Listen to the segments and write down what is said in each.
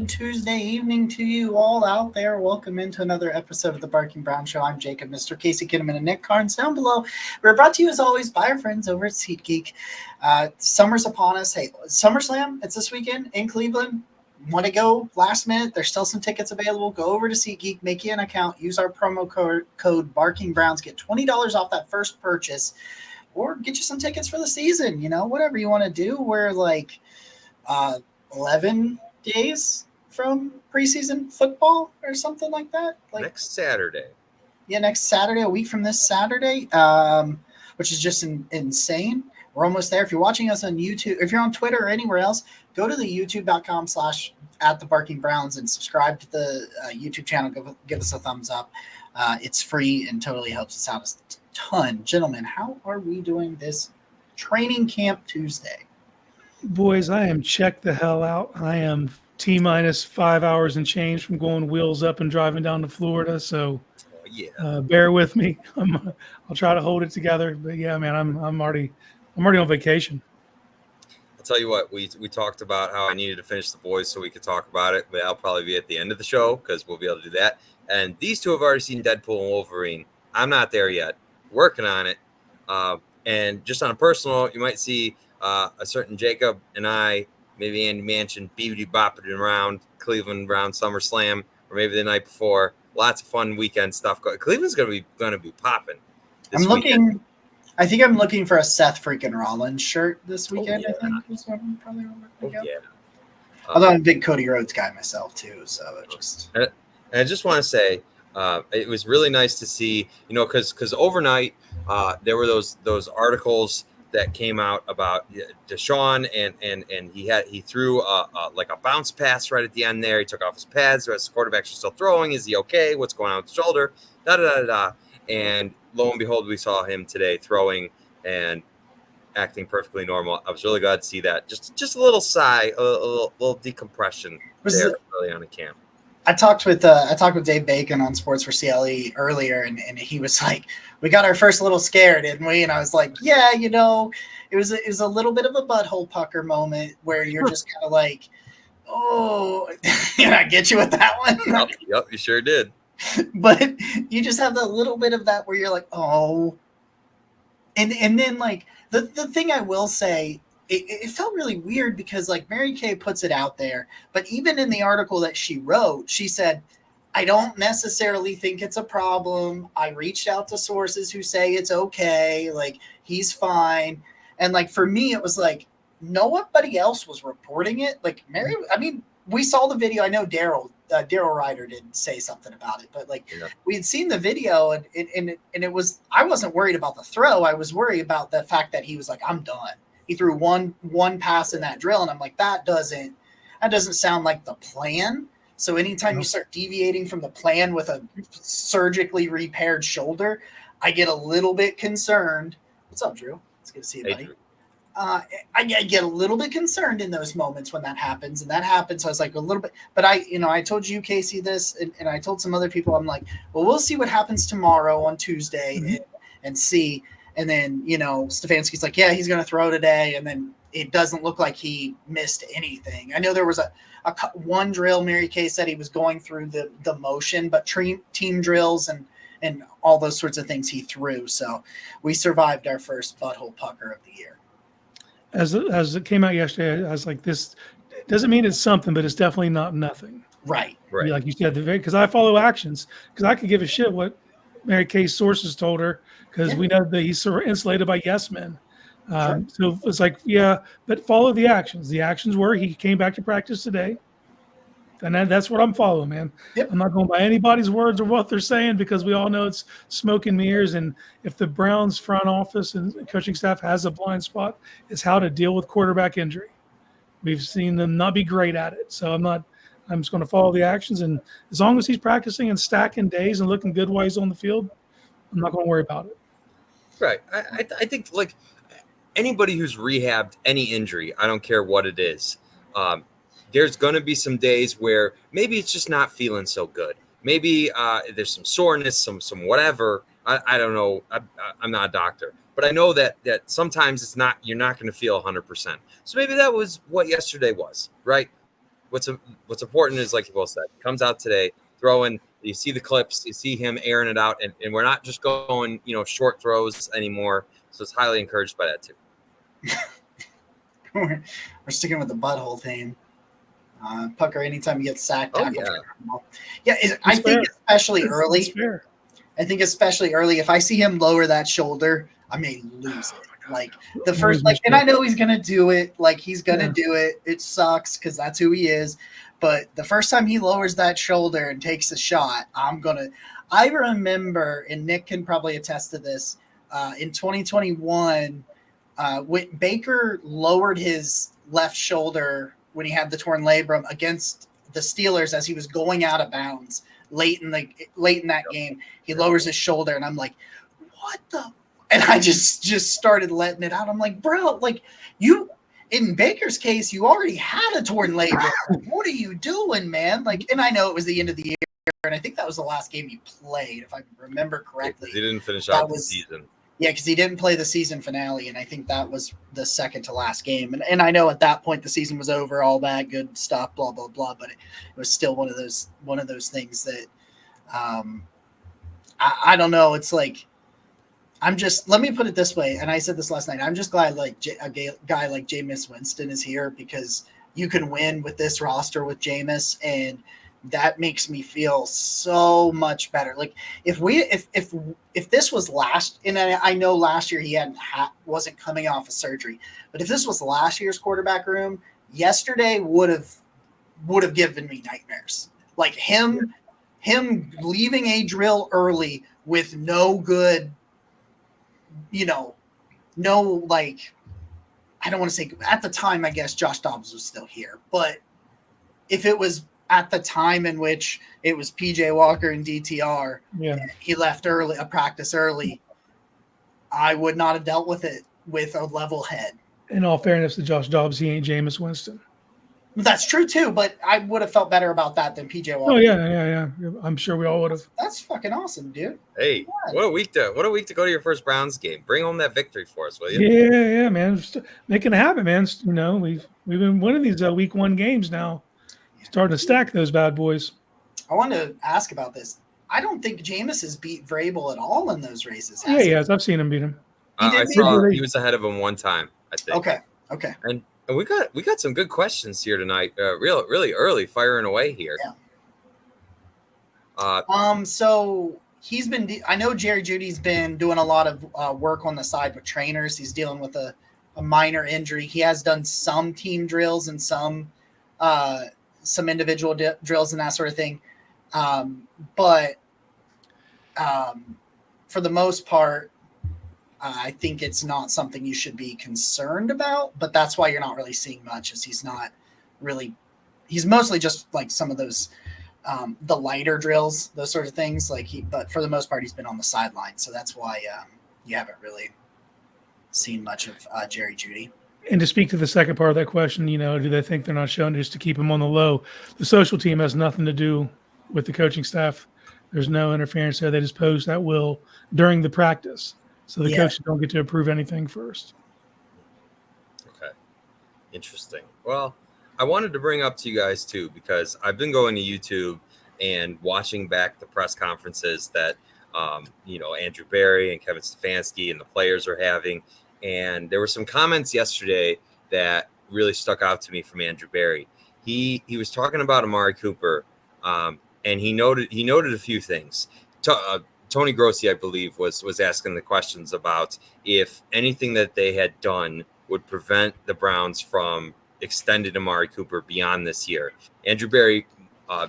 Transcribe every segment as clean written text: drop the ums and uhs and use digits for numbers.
good Tuesday evening to you all out there. Welcome into another episode of the Barking Brown Show. I'm Jacob, Mr. Casey Kinnaman, and Nick Carnes down below. We're brought to you as always by our friends over at SeatGeek. Summer's upon us. Hey, SummerSlam, it's this weekend in Cleveland. Want to go last minute? There's still some tickets available. Go over to SeatGeek, make you an account, use our promo code Barking Browns, get $20 off that first purchase, or get you some tickets for the season. You know, whatever you want to do. We're like 11 days from preseason football or something like that. Like next Saturday. Yeah, next Saturday, a week from this Saturday, which is just insane. We're almost there. If you're watching us on YouTube, if you're on Twitter or anywhere else, go to the youtube.com/@thebarkingbrowns and subscribe to the YouTube channel. Give us a thumbs up. It's free and totally helps us out a ton. Gentlemen, how are we doing this training camp Tuesday? Boys, I am checked the hell out. I am T-minus 5 hours and change from going wheels up and driving down to Florida. So bear with me. I'll try to hold it together. But yeah, man, I'm already on vacation. I'll tell you what, we talked about how I needed to finish The Boys so we could talk about it, but I'll probably be at the end of the show because we'll be able to do that. And these two have already seen Deadpool and Wolverine. I'm not there yet. Working on it. And just on a personal, you might see a certain Jacob and I, maybe Andy Manchin, bopping around Cleveland around SummerSlam, or maybe the night before. Lots of fun weekend stuff. Cleveland's gonna be popping. I think I'm looking for a Seth freaking Rollins shirt this weekend. Yeah. I think is what I'm probably looking at. Yeah. Although I'm a big Cody Rhodes guy myself too, so it just. And I just want to say, it was really nice to see, because overnight there were those articles that came out about Deshaun and he threw like a bounce pass right at the end there. He took off his pads. The rest of the quarterback's still throwing. Is he okay? What's going on with the shoulder? And lo and behold, we saw him today throwing and acting perfectly normal. I was really glad to see that. Just a little sigh, a little decompression there early on in camp. I talked with Dave Bacon on Sports for CLE earlier, and he was like, "We got our first little scare, didn't we?" And I was like, "Yeah, it was a little bit of a butthole pucker moment where you're just kind of like, oh, did I get you with that one?" Yep, you sure did. But you just have that little bit of that where you're like, oh, and then like the thing I will say. It felt really weird because like Mary Kay puts it out there, but even in the article that she wrote, she said, I don't necessarily think it's a problem. I reached out to sources who say it's okay. Like he's fine. And like, for me, it was like, nobody else was reporting it. Like we saw the video. I know Daryl Ryder did say something about it, but like we had seen the video and it was, I wasn't worried about the throw. I was worried about the fact that he was like, I'm done. He threw one pass in that drill, and I'm like, that doesn't sound like the plan. So anytime you start deviating from the plan with a surgically repaired shoulder, I get a little bit concerned. What's up, Drew? It's good to see you, buddy. I get a little bit concerned in those moments when that happens, and that happens. I was like a little bit, but I told you, Casey, this, and I told some other people. I'm like, well, we'll see what happens tomorrow on Tuesday and see. And then, Stefanski's like, yeah, he's going to throw today. And then it doesn't look like he missed anything. I know there was a one drill Mary Kay said he was going through the motion, but team drills and all those sorts of things he threw. So we survived our first butthole pucker of the year. As it came out yesterday, I was like, this doesn't mean it's something, but it's definitely not nothing. Right. Like you said, because I follow actions, because I could give a shit what Mary Kay's sources told her, because we know that he's insulated by yes men. So it's like, yeah, but follow the actions. The actions were he came back to practice today. And that's what I'm following, man. Yep. I'm not going by anybody's words or what they're saying, because we all know it's smoke and mirrors. And if the Browns front office and coaching staff has a blind spot, it's how to deal with quarterback injury. We've seen them not be great at it. So I'm just going to follow the actions. And as long as he's practicing and stacking days and looking good while he's on the field, I'm not going to worry about it. Right. I think like anybody who's rehabbed any injury, I don't care what it is, there's going to be some days where maybe it's just not feeling so good. Maybe there's some soreness, some whatever. I don't know. I'm not a doctor, but I know that sometimes you're not going to feel 100%. So maybe that was what yesterday was, right? what's important is, like you both said, comes out today, throwing. You see the clips, you see him airing it out, and we're not just going, short throws anymore. So it's highly encouraged by that too. We're sticking with the butthole theme. Pucker, anytime you get sacked, tackle. I think especially early. I think especially early, if I see him lower that shoulder, I may lose it. Like the first, and I know he's gonna do it. Like he's gonna do it. It sucks because that's who he is. But the first time he lowers that shoulder and takes a shot, I remember, and Nick can probably attest to this, in 2021, when Baker lowered his left shoulder when he had the torn labrum against the Steelers as he was going out of bounds late in that game. He lowers his shoulder, and I'm like, what the? And I just started letting it out. I'm like, bro, like you. In Baker's case, you already had a torn labrum. What are you doing, man? Like, and I know it was the end of the year, and I think that was the last game he played, if I remember correctly. He didn't finish out the season. Yeah, because he didn't play the season finale, and I think that was the second to last game. And I know at that point the season was over, all that good stuff, blah blah blah. But it was still one of those things that I don't know. It's like. Let me put it this way, and I said this last night. I'm just glad like a guy like Jameis Winston is here because you can win with this roster with Jameis, and that makes me feel so much better. Like if this was and I know last year he wasn't coming off of surgery, but if this was last year's quarterback room, yesterday would have given me nightmares. Like him leaving a drill early with no good. Like, I don't want to say at the time, I guess Josh Dobbs was still here, but if it was at the time in which it was PJ Walker and DTR, he left early, a practice early, I would not have dealt with it with a level head. In all fairness to Josh Dobbs, he ain't Jameis Winston. That's true too, but I would have felt better about that than PJ Walker. Oh yeah. I'm sure we all would have. That's fucking awesome, dude. Hey, what a week to go to your first Browns game. Bring home that victory for us, will you? Yeah, man. Just making it happen, man. We've been winning these week 1 games now. Starting to stack those bad boys. I want to ask about this. I don't think Jameis has beat Vrabel at all in those races. Yeah, he has. I've seen him beat him. I saw he was ahead of him one time, I think. Okay. And we got some good questions here tonight. Really early, firing away here. Yeah. So he's been. I know Jerry Jeudy's been doing a lot of work on the side with trainers. He's dealing with a minor injury. He has done some team drills and some individual drills and that sort of thing. But for the most part, I think it's not something you should be concerned about, but that's why you're not really seeing much, is he's mostly just like some of those, the lighter drills, those sort of things. But for the most part, he's been on the sideline. So that's why you haven't really seen much of Jerry Jeudy. And to speak to the second part of that question, do they think they're not showing just to keep him on the low? The social team has nothing to do with the coaching staff. There's no interference there. They just post at will during the practice. So the coaches don't get to approve anything first. Okay. Interesting. Well, I wanted to bring up to you guys too, because I've been going to YouTube and watching back the press conferences that, Andrew Berry and Kevin Stefanski and the players are having. And there were some comments yesterday that really stuck out to me from Andrew Berry. He was talking about Amari Cooper, and he noted a few things. Tony Grossi, I believe, was asking the questions about if anything that they had done would prevent the Browns from extending Amari Cooper beyond this year. Andrew Berry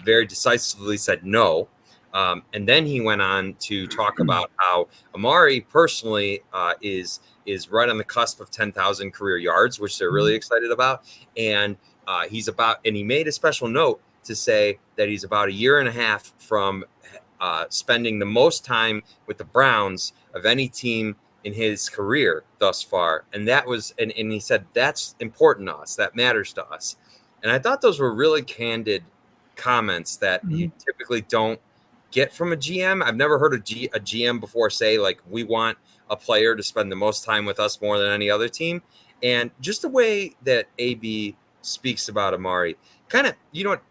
very decisively said no. And then he went on to talk about how Amari personally is right on the cusp of 10,000 career yards, which they're really excited about. And he made a special note to say that he's about a year and a half from spending the most time with the Browns of any team in his career thus far. And that was, and he said, that's important to us. That matters to us. And I thought those were really candid comments that you typically don't get from a GM. I've never heard a GM before say, like, we want a player to spend the most time with us more than any other team. And just the way that AB speaks about Amari. Kind of, you know what?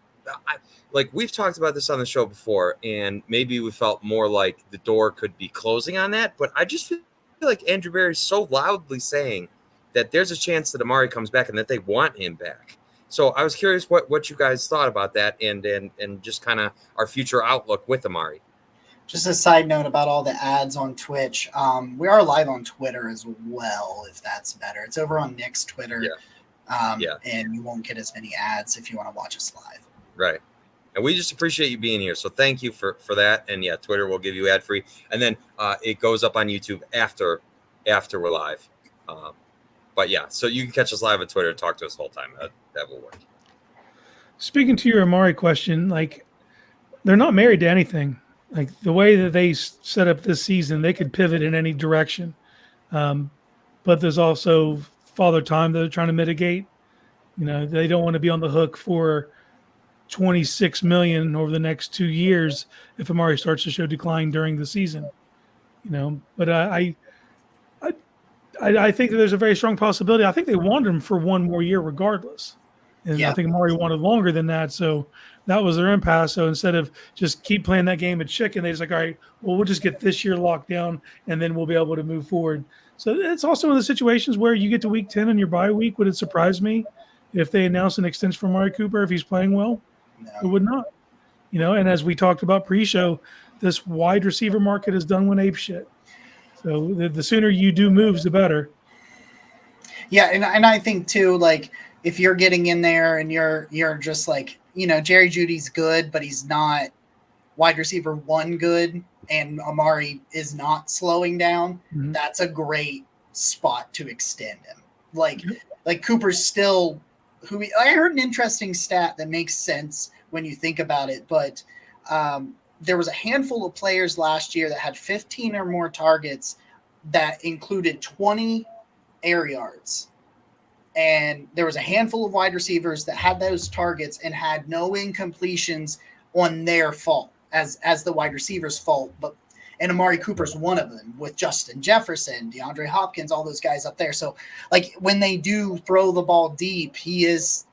Like we've talked about this on the show before, and maybe we felt more like the door could be closing on that. But I just feel like Andrew Berry's so loudly saying that there's a chance that Amari comes back and that they want him back. So I was curious what you guys thought about that and just kind of our future outlook with Amari. Just a side note about all the ads on Twitch. We are live on Twitter as well, if that's better. It's over on Nick's Twitter. And you won't get as many ads if you want to watch us live. Right. And we just appreciate you being here. So thank you for that. And yeah, Twitter will give you ad free. And then it goes up on YouTube after we're live. But yeah, so you can catch us live on Twitter and talk to us the whole time. That will work. Speaking to your Amari question, like they're not married to anything. Like the way that they set up this season, they could pivot in any direction. But there's also father time that they're trying to mitigate. You know, they don't want to be on the hook for $26 million over the next 2 years if Amari starts to show decline during the season. You know, but I think that there's a very strong possibility. I think they wanted him for one more year regardless. And I think Amari wanted longer than that. So that was their impasse. So instead of just keep playing that game of chicken, they just like, all right, well, we'll just get this year locked down and then we'll be able to move forward. So it's also one of the situations where you get to week 10 in your bye week. Would it surprise me if they announce an extension for Amari Cooper if he's playing well? No. It would not. You know, and as we talked about pre-show, this wide receiver market is done with ape shit. So the sooner you do moves, the better. Yeah, and I think too, like if you're getting in there and you're just like, you know, Jerry Jeudy's good, but he's not wide receiver one good, and Amari is not slowing down. Mm-hmm. That's a great spot to extend him. Like Cooper's still I heard an interesting stat that makes sense when you think about it, but there was a handful of players last year that had 15 or more targets that included 20 air yards. And there was a handful of wide receivers that had those targets and had no incompletions on their fault as the wide receiver's fault. And Amari Cooper's one of them with Justin Jefferson, DeAndre Hopkins, all those guys up there. So like when they do throw the ball deep, he isn't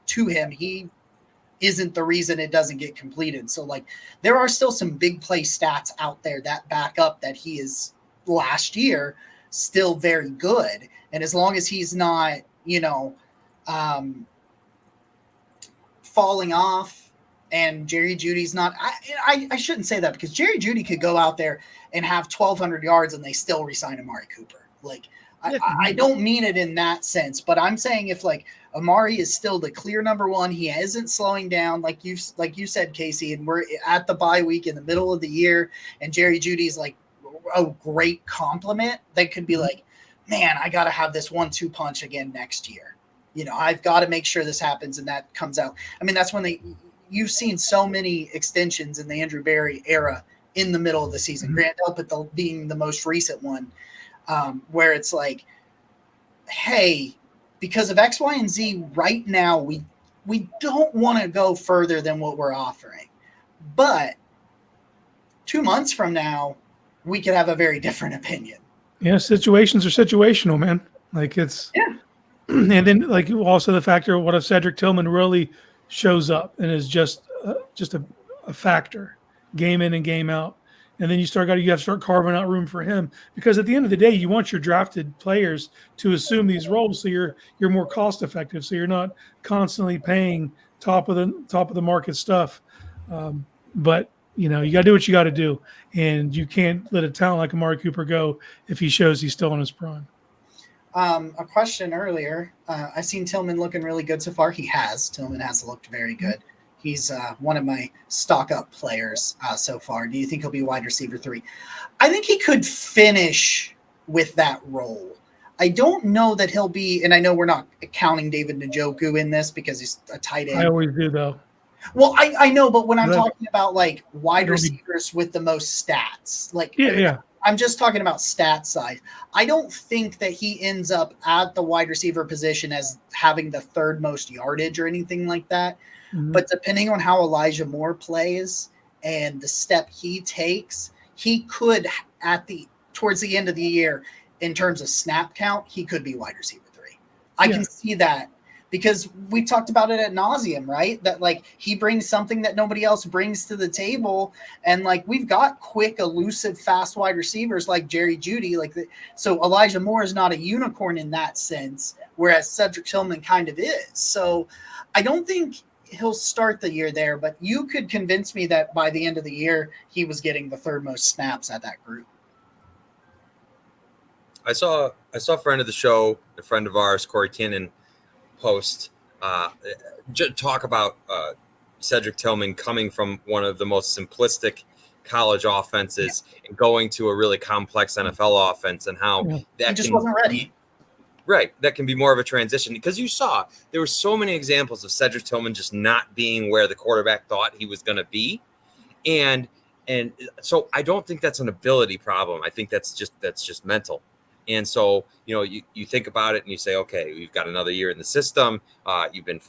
the reason it doesn't get completed. So like there are still some big play stats out there that back up that he is last year still very good. And as long as he's not, you know, falling off and Jerry Jeudy's not, I shouldn't say that because Jerry Jeudy could go out there and have 1,200 yards and they still re-sign Amari Cooper. Like I don't mean it in that sense, but I'm saying if like Amari is still the clear number one, he isn't slowing down like you said, Casey, and we're at the bye week in the middle of the year and Jerry Jeudy's like a great compliment, they could be like, man, I got to have this 1-2 punch again next year. You know, I've got to make sure this happens and that comes out. I mean, that's when you've seen so many extensions in the Andrew Berry era in the middle of the season. Mm-hmm. Grant Delpit being the most recent one, where it's like, hey, because of X, Y, and Z right now, we don't want to go further than what we're offering. But 2 months from now, we could have a very different opinion. Yeah, situations are situational, man. Like it's, and then like also the factor of what if Cedric Tillman really shows up and is just a factor, game in and game out, and then you have to start carving out room for him because at the end of the day, you want your drafted players to assume these roles so you're more cost effective, so you're not constantly paying top of the market stuff, but. You know, you got to do what you got to do, and you can't let a talent like Amari Cooper go if he shows he's still in his prime. A question earlier. I've seen Tillman looking really good so far. Tillman has looked very good. He's one of my stock up players so far. Do you think he'll be wide receiver 3? I think he could finish with that role. I don't know that he'll be, and I know we're not counting David Njoku in this because he's a tight end. I always do, though. Well, I know, but when I'm talking about like wide receivers with the most stats, like I'm just talking about stat size. I don't think that he ends up at the wide receiver position as having the third most yardage or anything like that. Mm-hmm. But depending on how Elijah Moore plays and the step he takes, he could towards the end of the year in terms of snap count, he could be wide receiver 3. I can see that. because we've talked about it ad nauseum, right? That like he brings something that nobody else brings to the table, and like we've got quick, elusive, fast wide receivers like Jerry Jeudy, so Elijah Moore is not a unicorn in that sense, whereas Cedric Tillman kind of is. So I don't think he'll start the year there, but you could convince me that by the end of the year he was getting the third most snaps at that group. I saw a friend of the show, a friend of ours, Corey Kinnan, post talk about Cedric Tillman coming from one of the most simplistic college offenses and going to a really complex NFL offense, and how that he just wasn't ready. Right, that can be more of a transition, because you saw there were so many examples of Cedric Tillman just not being where the quarterback thought he was going to be, and so I don't think that's an ability problem. I think that's just mental. And so, you think about it and you say, okay, we've got another year in the system. You've been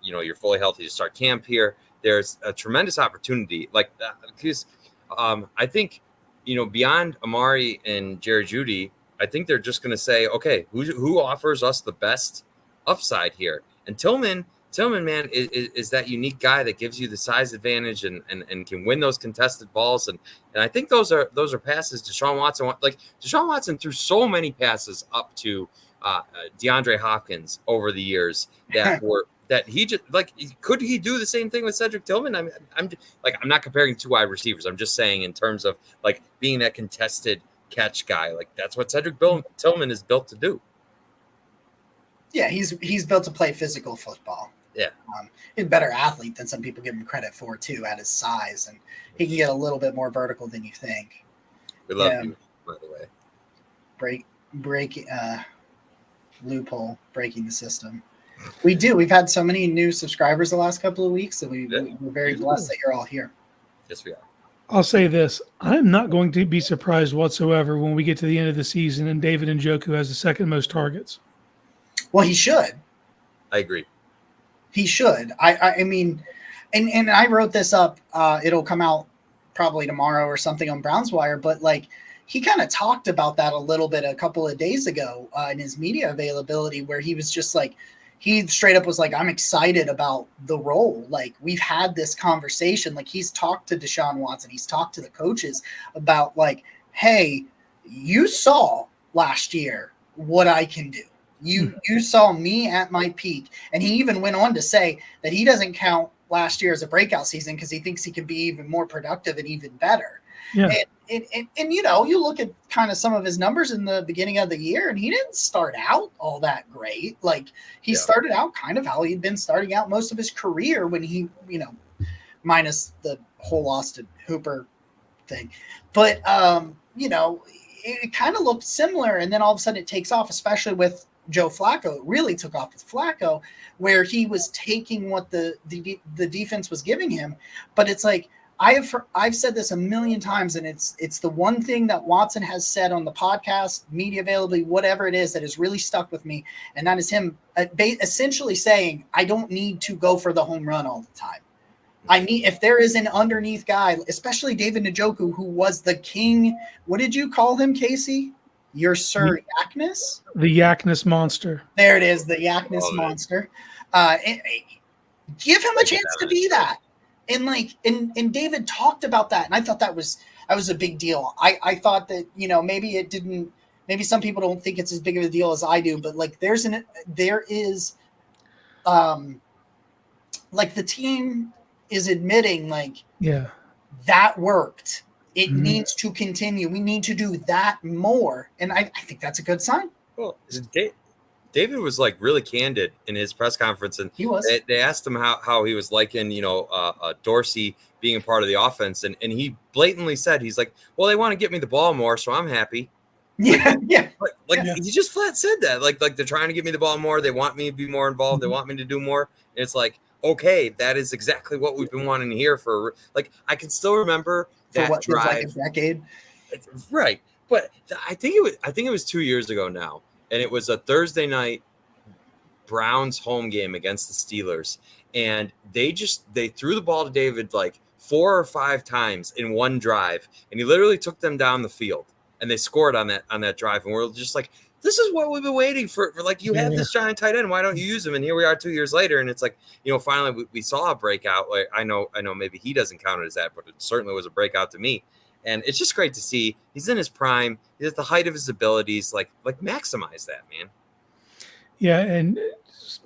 you're fully healthy to start camp here. There's a tremendous opportunity, because I think, beyond Amari and Jerry Jeudy, I think they're just going to say, okay, who offers us the best upside here? And Tillman, man, is that unique guy that gives you the size advantage and can win those contested balls. And I think those are passes Deshaun Watson threw so many passes up to DeAndre Hopkins over the years that he just could he do the same thing with Cedric Tillman? I'm not comparing two wide receivers. I'm just saying in terms of being that contested catch guy, that's what Cedric Tillman is built to do. Yeah, he's built to play physical football. Yeah, he's a better athlete than some people give him credit for too, at his size, and he can get a little bit more vertical than you think. We love you, by the way. Break loophole, breaking the system. We do. We've had so many new subscribers the last couple of weeks, and we're very blessed that you're all here. Yes, we are. I'll say this. I'm not going to be surprised whatsoever when we get to the end of the season and David Njoku has the second most targets. Well, he should. I agree. He should. I mean, and I wrote this up. It'll come out probably tomorrow or something on Browns Wire, but he kind of talked about that a little bit a couple of days ago in his media availability, where he was just he straight up was I'm excited about the role. We've had this conversation. He's talked to Deshaun Watson. He's talked to the coaches about hey, you saw last year what I can do. You saw me at my peak. And he even went on to say that he doesn't count last year as a breakout season because he thinks he can be even more productive and even better. Yeah. And you look at kind of some of his numbers in the beginning of the year, and he didn't start out all that great. He started out kind of how he'd been starting out most of his career when he, minus the whole Austin Hooper thing. But, it kind of looked similar. And then all of a sudden it takes off, especially with Joe Flacco. It really took off with Flacco, where he was taking what the defense was giving him. But it's I've said this a million times, and it's the one thing that Watson has said on the podcast, media availability, whatever it is, that has really stuck with me, and that is him essentially saying, I don't need to go for the home run all the time. If there is an underneath guy, especially David Njoku, who was the king. What did you call him, Casey? Your Sir Yakness? The Yakness monster. There it is, the Yakness monster. Give him a chance to be that. And David talked about that, and I thought that was a big deal. I thought that maybe some people don't think it's as big of a deal as I do, but there is the team is admitting that worked. It needs to continue. We need to do that more, and I think that's a good sign. Well, David was really candid in his press conference, and he was. They asked him how he was liking, Dorsey being a part of the offense, and he blatantly said he's well, they want to get me the ball more, so I'm happy. Yeah. He just flat said that. They're trying to get me the ball more. They want me to be more involved. They want me to do more. And it's okay, that is exactly what we've been wanting to hear for. I can still remember that for drive. A decade, right? But I think it was 2 years ago now. And it was a Thursday night Browns home game against the Steelers. And they threw the ball to David 4 or 5 times in one drive. And he literally took them down the field. And they scored on that drive. And we're just this is what we've been waiting for. Like, you have this giant tight end. Why don't you use him? And here we are 2 years later. And it's like, finally we saw a breakout. Like, I know maybe he doesn't count it as that, but it certainly was a breakout to me. And it's just great to see he's in his prime. He's at the height of his abilities. Like maximize that, man. Yeah. And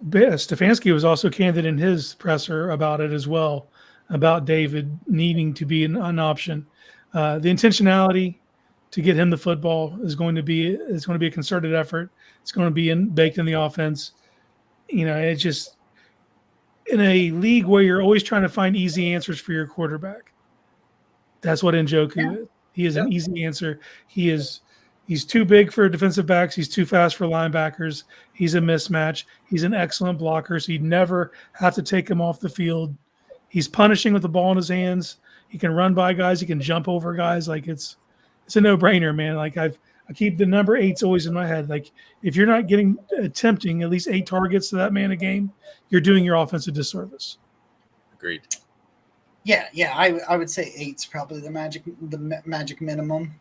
Stefanski was also candid in his presser about it as well, about David needing to be an option. The intentionality to get him the football is going to be a concerted effort. It's going to be baked in the offense. It's just in a league where you're always trying to find easy answers for your quarterback. That's what Njoku is. He is an easy answer. He's too big for defensive backs. He's too fast for linebackers. He's a mismatch. He's an excellent blocker, so you'd never have to take him off the field. He's punishing with the ball in his hands. He can run by guys. He can jump over guys. Like, it's a no-brainer, man. Like, I keep the number 8s always in my head. Like, if you're not attempting at least 8 targets to that man a game, you're doing your offense a disservice. Agreed. Yeah. I would say 8's probably the magic minimum.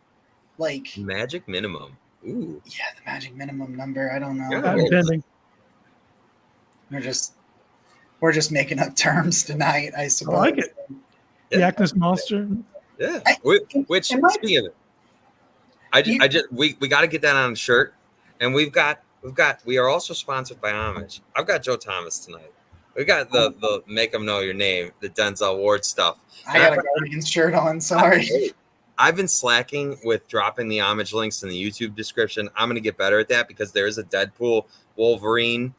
Like, magic minimum. Ooh. Yeah, the magic minimum number. I don't know. Depending. We're just making up terms tonight, I suppose. I like it. The Actus Monster. Yeah. Which speaking of it, we got to get that on a shirt, and we are also sponsored by Homage. I've got Joe Thomas tonight. We got the make them know your name, the Denzel Ward stuff. I got a Guardians shirt on. Sorry. I've been slacking with dropping the Homage links in the YouTube description. I'm going to get better at that because there is a Deadpool Wolverine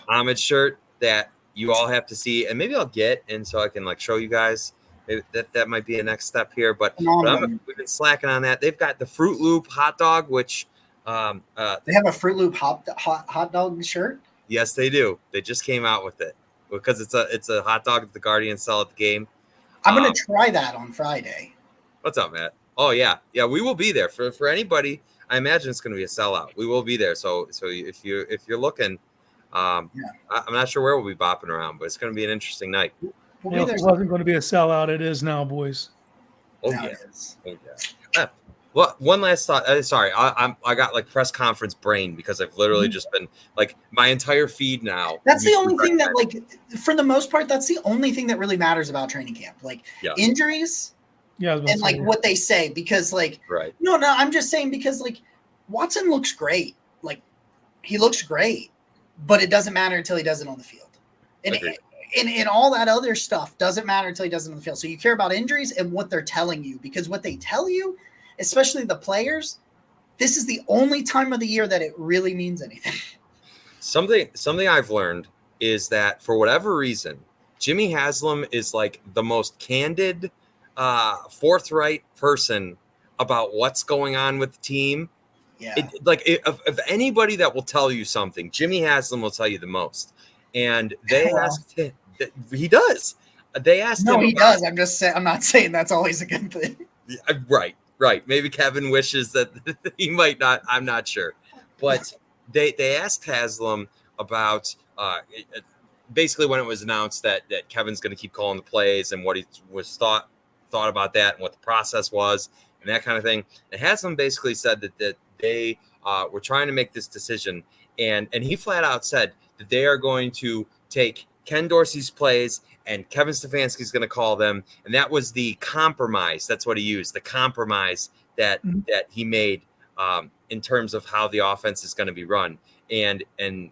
Homage shirt that you all have to see, and maybe I'll get, and so I can show you guys. Maybe that might be a next step here, but we've been slacking on that. They've got the Fruit Loop hot dog, which they have a Fruit Loop hot dog shirt. Yes, they do. They just came out with it because it's a hot dog that the Guardians sell at the game. I'm gonna try that on Friday. What's up, Matt? Oh yeah, we will be there for anybody. I imagine it's going to be a sellout. We will be there. So if you're looking, I'm not sure where we'll be bopping around, but it's going to be an interesting night. If it wasn't going to be a sellout, it is now, boys. Oh yeah. Well, one last thought. Sorry, I got press conference brain because I've literally just been my entire feed now. That's the only thing that for the most part, that's the only thing that really matters about training camp. Injuries. Yeah, and what they say, because right. No, I'm just saying because Watson looks great. He looks great, but it doesn't matter until he does it on the field. And all that other stuff doesn't matter until he does it on the field. So you care about injuries and what they're telling you, because what they tell you, especially the players, this is the only time of the year that it really means anything. Something I've learned is that for whatever reason, Jimmy Haslam is the most candid, forthright person about what's going on with the team. Yeah. If anybody that will tell you something, Jimmy Haslam will tell you the most. And they asked him, he does. They asked him. No, he does. I'm just saying. I'm not saying that's always a good thing. Right. Maybe Kevin wishes that he might not. I'm not sure. But they asked Haslam about basically when it was announced that Kevin's going to keep calling the plays and what he was thought about that and what the process was and that kind of thing. And Haslam basically said that they were trying to make this decision, and he flat out said that they are going to take Ken Dorsey's plays and Kevin Stefanski is going to call them, and that was the compromise. That's what he used, the compromise that he made in terms of how the offense is going to be run. And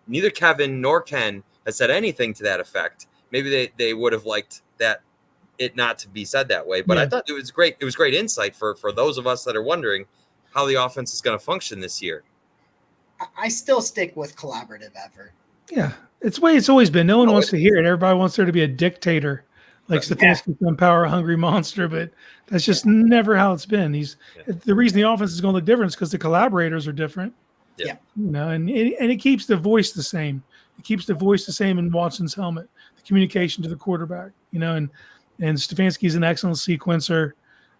neither Kevin nor Ken has said anything to that effect. Maybe they would have liked that it not to be said that way, but I thought it was great. It was great insight for those of us that are wondering how the offense is going to function this year. I still stick with collaborative effort. Yeah, it's the way it's always been. No one wants to hear it. Everybody wants there to be a dictator, Stefanski, some power hungry monster, but that's just never how it's been. The reason the offense is going to look different is because the collaborators are different. Yeah. And it keeps the voice the same. It keeps the voice the same in Watson's helmet, the communication to the quarterback, and Stefanski is an excellent sequencer.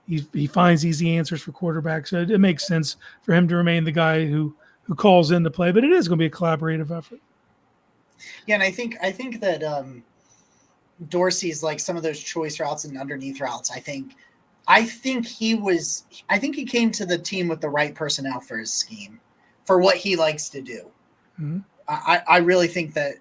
He finds easy answers for quarterbacks. So it makes sense for him to remain the guy who calls in the play, but it is going to be a collaborative effort. Yeah, and I think that Dorsey's some of those choice routes and underneath routes. I think he came to the team with the right personnel for his scheme. for what he likes to do. Mhm. I really think that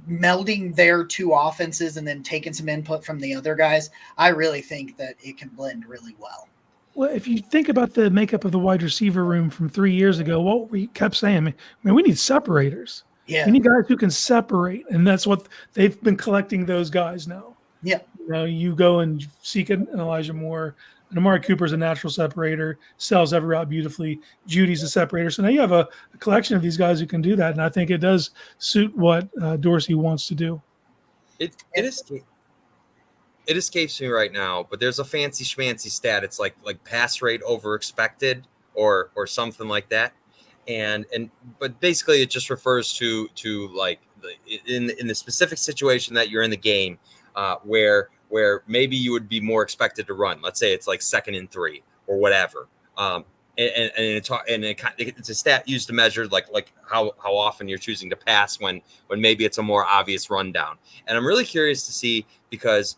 melding their two offenses and then taking some input from the other guys, I really think that it can blend really well. Well, if you think about the makeup of the wide receiver room from 3 years ago, what we kept saying, man, we need separators. Yeah. We need guys who can separate, and that's what they've been collecting those guys now. Yeah. You go and seek an Elijah Moore. And Amari Cooper's a natural separator, sells every route beautifully. Judy's a separator. So now you have a collection of these guys who can do that, and I think it does suit what Dorsey wants to do. It escapes me right now, but there's a fancy schmancy stat. It's like pass rate over expected or something like that. But basically it just refers to like in the specific situation that you're in the game, where maybe you would be more expected to run. Let's say it's like 2nd and 3 or whatever. It's a stat used to measure like how often you're choosing to pass when maybe it's a more obvious rundown. And I'm really curious to see, because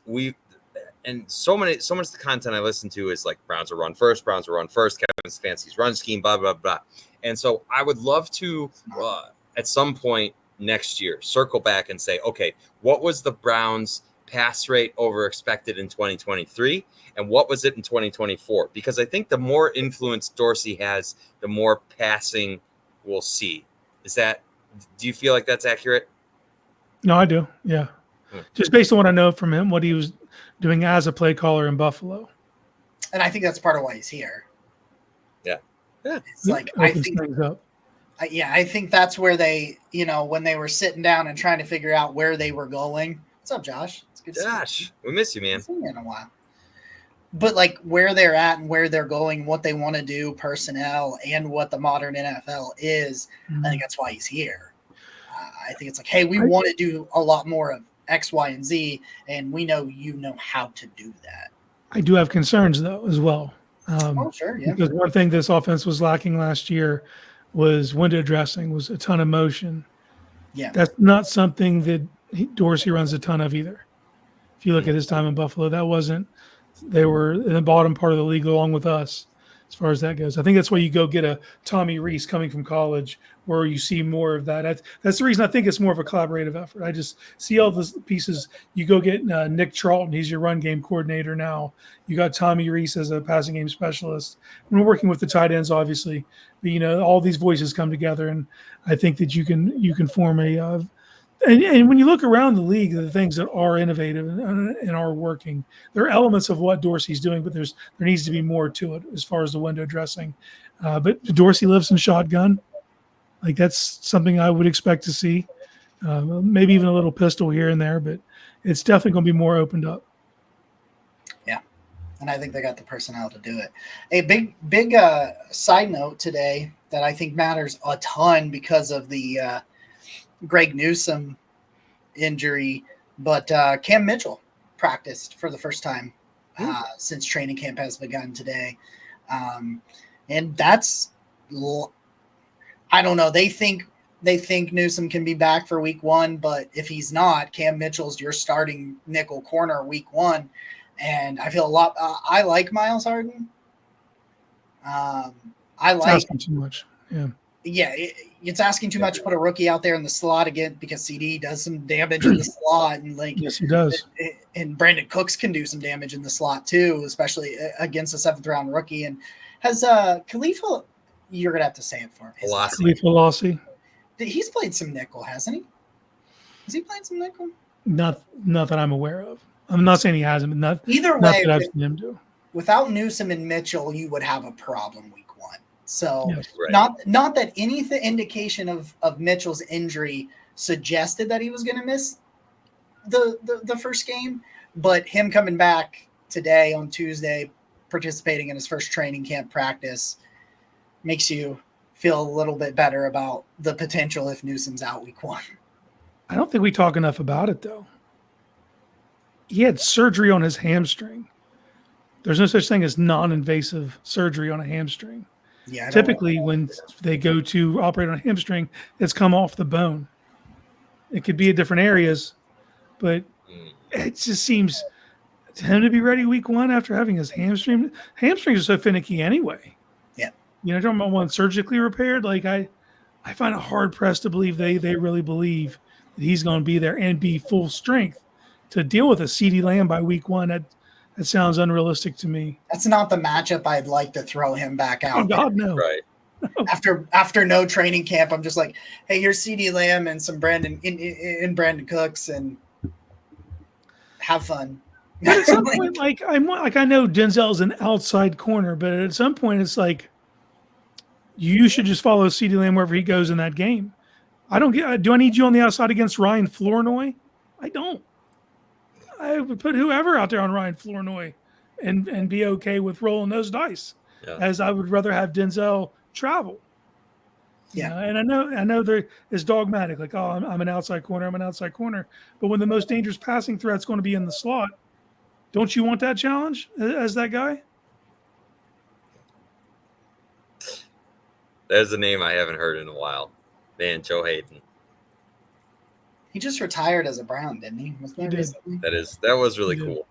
so much of the content I listen to is like Browns will run first, Kevin Stefanski's run scheme, blah blah blah. And so I would love to at some point next year circle back and say, okay, what was the Browns pass rate over expected in 2023 and what was it in 2024? Because I think the more influence Dorsey has, the more passing we'll see. Do you feel like that's accurate? No, I do. Yeah. Just based on what I know from him, what he was doing as a play caller in Buffalo. And I think that's part of why he's here. Yeah. It's like, I think that's where they, when they were sitting down and trying to figure out where they were going. What's up, Josh? It's good to see you. Josh, we miss you, man. It's been a while. But like where they're at and where they're going, what they want to do, personnel, and what the modern NFL is, I think that's why he's here. I think it's like, hey, we want to do a lot more of X, Y, and Z, and we know how to do that. I do have concerns, though, as well. Sure, yeah. Because one thing this offense was lacking last year was window dressing, was a ton of motion. Yeah. That's not something that Dorsey runs a ton of either. If you look at his time in Buffalo, they were in the bottom part of the league along with us as far as that goes. I think that's why you go get a Tommy Reese coming from college where you see more of that. That's the reason I think it's more of a collaborative effort. I just see all the pieces. You go get Nick Charlton. He's your run game coordinator now. You got Tommy Reese as a passing game specialist. And we're working with the tight ends, obviously. But, all these voices come together, and I think that you can form a and when you look around the league, the things that are innovative and are working, there are elements of what Dorsey's doing, but there needs to be more to it as far as the window dressing. But Dorsey lives in shotgun. Like that's something I would expect to see. Maybe even a little pistol here and there, but it's definitely going to be more opened up. Yeah, and I think they got the personnel to do it. A big side note today that I think matters a ton because of the Greg Newsome injury, but Cam Mitchell practiced for the first time since training camp has begun today. And that's, I don't know. They think Newsome can be back for week 1, but if he's not, Cam Mitchell's your starting nickel corner week 1. And I feel I like Miles Harden. It's asking too much. Yeah. Yeah, it's asking too much to put a rookie out there in the slot again because CD does some damage in the slot, and yes, he does. And Brandon Cooks can do some damage in the slot too, especially against a 7th round rookie. And has Khalifa? You're gonna have to say it for him. Khalifa Lassie. He's played some nickel, hasn't he? Has he played some nickel? Not that I'm aware of. I'm not saying he hasn't, but not either not way. That I've seen him do. Without Newsome and Mitchell, you would have a problem week 1. So yes. Right. Not that any indication of Mitchell's injury suggested that he was going to miss the first game, but him coming back today on Tuesday, participating in his first training camp practice, makes you feel a little bit better about the potential if Newsome's out week 1. I don't think we talk enough about it though. He had surgery on his hamstring. There's no such thing as non-invasive surgery on a hamstring. Yeah. Typically, when they go to operate on a hamstring, it's come off the bone. It could be in different areas, but it just seems to him to be ready week 1 after having his hamstring. Hamstrings are so finicky anyway. Yeah. talking about one surgically repaired. Like I find it hard pressed to believe they really believe that he's going to be there and be full strength to deal with a CeeDee Lamb by week 1. That sounds unrealistic to me. That's not the matchup I'd like to throw him back out. Oh God, no! Right. After no training camp, I'm just like, hey, here's CeeDee Lamb and some Brandon Brandon Cooks, and have fun. But at some point, I know Denzel's an outside corner, but at some point, it's like you should just follow CeeDee Lamb wherever he goes in that game. I don't get. Do I need you on the outside against Ryan Flournoy? I don't. I would put whoever out there on Ryan Flournoy, and be okay with rolling those dice, as I would rather have Denzel travel. Yeah, and I know there is dogmatic, like, oh, I'm an outside corner, but when the most dangerous passing threat's going to be in the slot, don't you want that challenge as that guy? There's a name I haven't heard in a while. Man, Joe Hayden. He just retired as a Brown, didn't he? He did. That was really cool.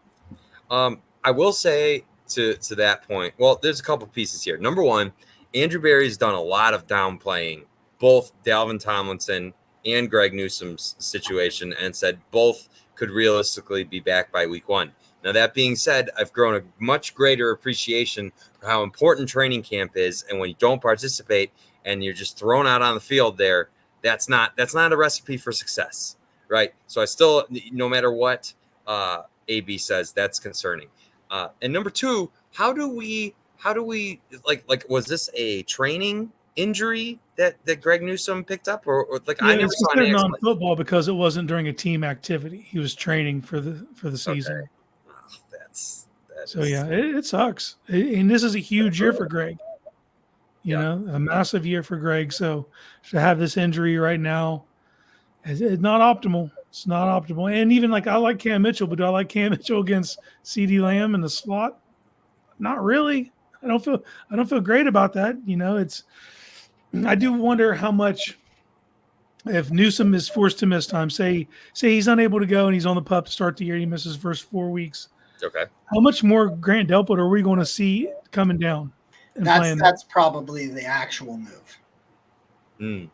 I will say to that point, well, there's a couple pieces here. Number one, Andrew Berry's done a lot of downplaying both Dalvin Tomlinson and Greg Newsome's situation and said both could realistically be back by week 1. Now, that being said, I've grown a much greater appreciation for how important training camp is. And when you don't participate and you're just thrown out on the field there, that's not a recipe for success, right? So I still, no matter what AB says, that's concerning. And number two, how do we like was this a training injury that Greg Newsome picked up, or like I never saw it non-football because it wasn't during a team activity. He was training for the season. Okay. It sucks. And this is a huge year for Greg. You know, a massive year for Greg. So to have this injury right now, it's not optimal. It's not optimal. And even like I like Cam Mitchell, but do I like Cam Mitchell against CeeDee Lamb in the slot? Not really. I don't feel great about that. You know, I do wonder how much if Newsome is forced to miss time, say he's unable to go and he's on the pup to start the year, he misses his first 4 weeks. Okay. How much more Grant Delpit are we going to see coming down? That's probably the actual move.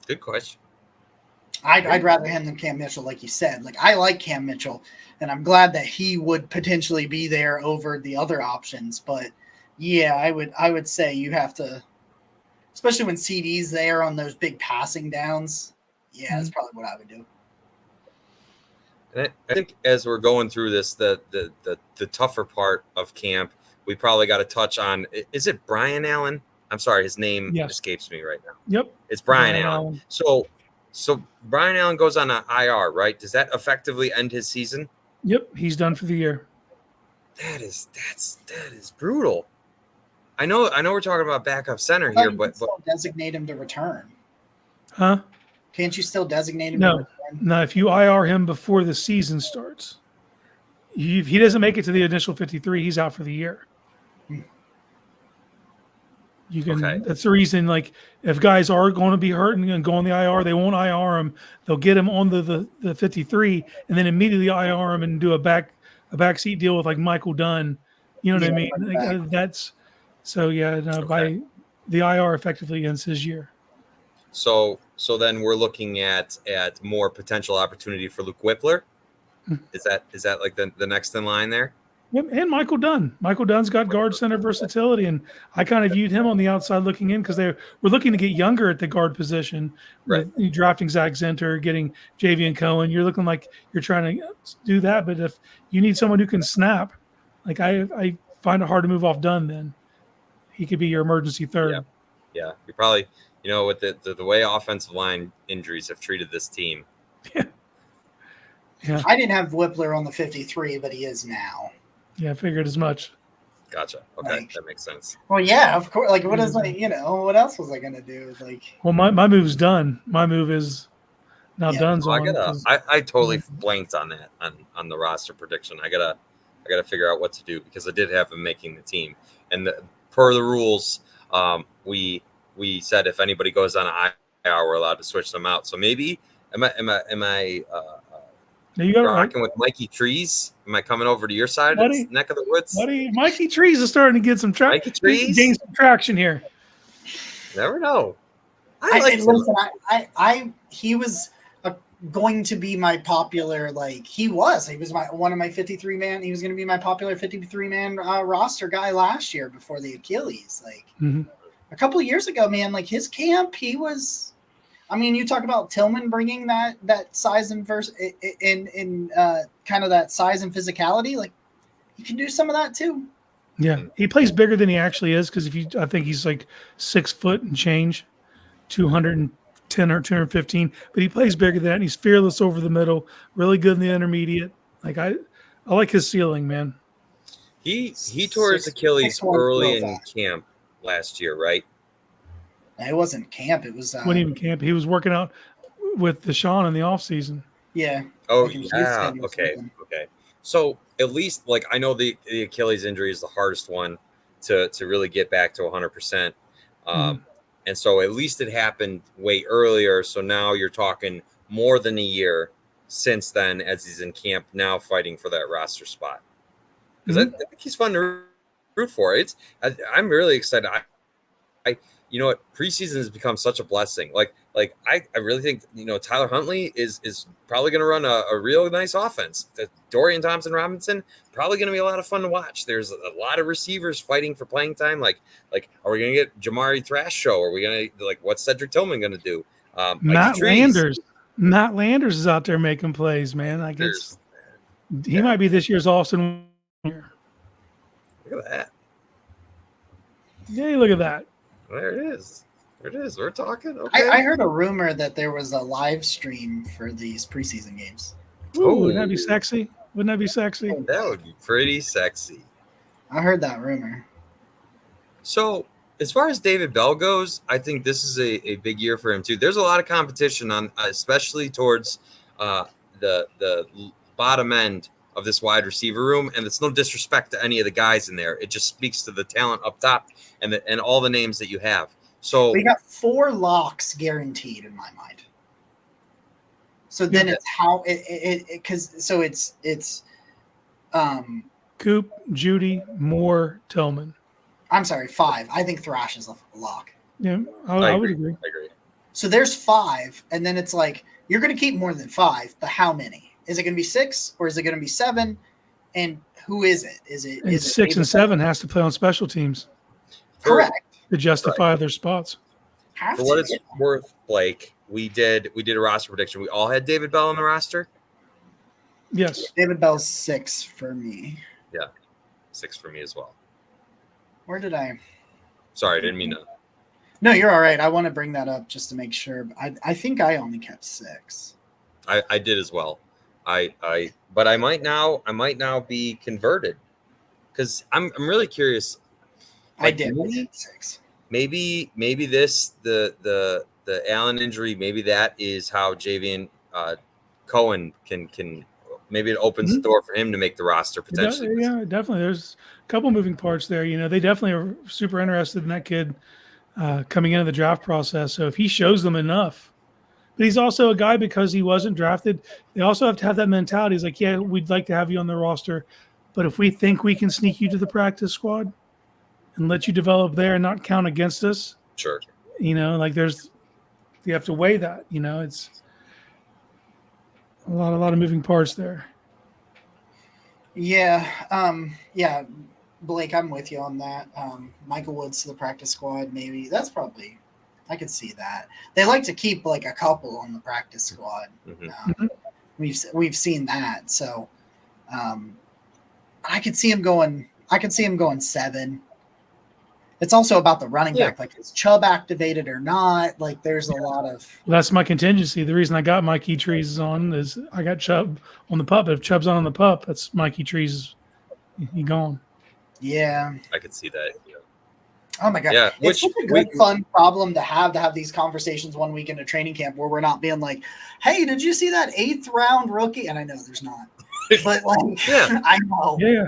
Good question. I'd rather him than Cam Mitchell, like you said. Like I like Cam Mitchell, and I'm glad that he would potentially be there over the other options. But yeah, I would say you have to, especially when CD's there on those big passing downs. Yeah, that's probably what I would do. And I think as we're going through this, the tougher part of camp, we probably got to touch on, is it Brian Allen? I'm sorry, his name escapes me right now. Yep. It's Brian Allen. So Brian Allen goes on an IR, right? Does that effectively end his season? Yep, he's done for the year. That is brutal. I know we're talking about backup center here, but still designate him to return. Huh? Can't you still designate him to return? No, if you IR him before the season starts, if he doesn't make it to the initial 53, he's out for the year. You can. Okay. That's the reason. Like, if guys are going to be hurt and go on the IR, they won't IR him. They'll get him on the 53, and then immediately IR him and do a backseat deal with like Michael Dunn. You know what I mean? Like, that's so. Yeah. No, by the IR effectively ends his year. So then we're looking at more potential opportunity for Luke Whippler. Is that like the next in line there? Yep, and Michael Dunn. Michael Dunn's got guard center versatility, and I kind of viewed him on the outside looking in because we're looking to get younger at the guard position. Right. Drafting Zach Zenter, getting Javian Cohen. You're looking like you're trying to do that, but if you need someone who can snap, like I find it hard to move off Dunn, then he could be your emergency third. Yeah. You probably, with the way offensive line injuries have treated this team. Yeah. I didn't have Whippler on the 53, but he is now. Yeah, I figured as much. Gotcha. Okay, that makes sense. Well, yeah, of course. Like, what is what else was I gonna do? Like, well, my move's done. My move is now Dunn's on. I totally blanked on that on the roster prediction. I gotta figure out what to do because I did have him making the team, and per the rules, we said if anybody goes on an IR, we're allowed to switch them out. So maybe am I now you got rocking with Mikey Trees? Am I coming over to your side of the neck of the woods? Mikey Trees is starting to get some traction. Mikey Trees? Gain some traction here. Never know. I like him. listen. He was going to be my popular. Like he was one of my 53 man. He was going to be my popular 53 man roster guy last year before the Achilles. Like a couple of years ago, man. Like his camp, he was. I mean, you talk about Tillman bringing that size and in kind of that size and physicality. Like he can do some of that too. Yeah, he plays bigger than he actually is because I think he's like 6 foot and change, 210 or 215. But he plays bigger than that. And he's fearless over the middle, really good in the intermediate. Like I like his ceiling, man. He tore his Achilles 6'1" early in real camp last year, right? It wasn't camp. It was Wasn't even camp. He was working out with Deshaun in the off season. yeah. Oh Like, yeah. Okay. So at least like I know the Achilles injury is the hardest one to really get back to 100%. And so at least it happened way earlier. So now you're talking more than a year since then, as he's in camp now fighting for that roster spot. Because I think he's fun to root for. I'm really excited. I you know what, preseason has become such a blessing. Like I really think, you know, Tyler Huntley is probably going to run a real nice offense. Dorian Thompson-Robinson, probably going to be a lot of fun to watch. There's a lot of receivers fighting for playing time. Like are we going to get Jamari Thrash show? Are we going to, like, what's Cedric Tillman going to do? Matt Landers is out there making plays, man. Like he might be this year's Austin. Look at that. Yeah, look at that. There it is. We're talking. Okay. I heard a rumor that there was a live stream for these preseason games. Ooh, wouldn't that be sexy? That would be pretty sexy. I heard that rumor. So as far as David Bell goes, I think this is a big year for him too. There's a lot of competition on, especially towards the bottom end of this wide receiver room, and it's no disrespect to any of the guys in there. It just speaks to the talent up top and all the names that you have. So we got 4 locks guaranteed in my mind. So then it's how it's Coop, Judy, Moore, Tillman. I'm sorry, 5. I think Thrash is a lock. Yeah, I would agree. I agree. So there's 5, and then it's like you're going to keep more than 5, but how many? Is it going to be 6 or is it going to be 7? And who is it? Is it 6 and 7 has to play on special teams? Correct. To justify their spots. For what it's worth, Blake, we did a roster prediction. We all had David Bell on the roster. Yes. David Bell's 6 for me. Yeah, 6 for me as well. Where did I? Sorry, I didn't mean to. No, you're all right. I want to bring that up just to make sure. I think I only kept 6. I did as well. But I might now be converted because I'm really curious. Like, I did 6. Maybe this the Allen injury. Maybe that is how Javian Cohen can. Maybe it opens the door for him to make the roster potentially. Yeah, definitely. There's a couple moving parts there. You know, they definitely are super interested in that kid coming into the draft process. So if he shows them enough, but he's also a guy because he wasn't drafted. They also have to have that mentality. He's like, yeah, we'd like to have you on the roster, but if we think we can sneak you to the practice squad and let you develop there and not count against us, sure. You know, like you have to weigh that. You know, it's a lot of moving parts there. Yeah, yeah, Blake, I'm with you on that. Michael Woods to the practice squad, maybe. That's probably, I could see that. They like to keep like a couple on the practice squad. We've seen that, so I could see him going. I could see him going 7. It's also about the running back. Like, is Chubb activated or not? Like, there's a lot of. Well, that's my contingency. The reason I got Mikey Trees on is I got Chubb on the pup. If Chubb's on the pup, that's Mikey Trees. He gone. Yeah, I could see that. Yeah. Oh my god! Yeah, it's such a good, fun problem to have these conversations one week in a training camp where we're not being like, "Hey, did you see that 8th round rookie?" And I know there's not, but like, yeah, I know. Yeah.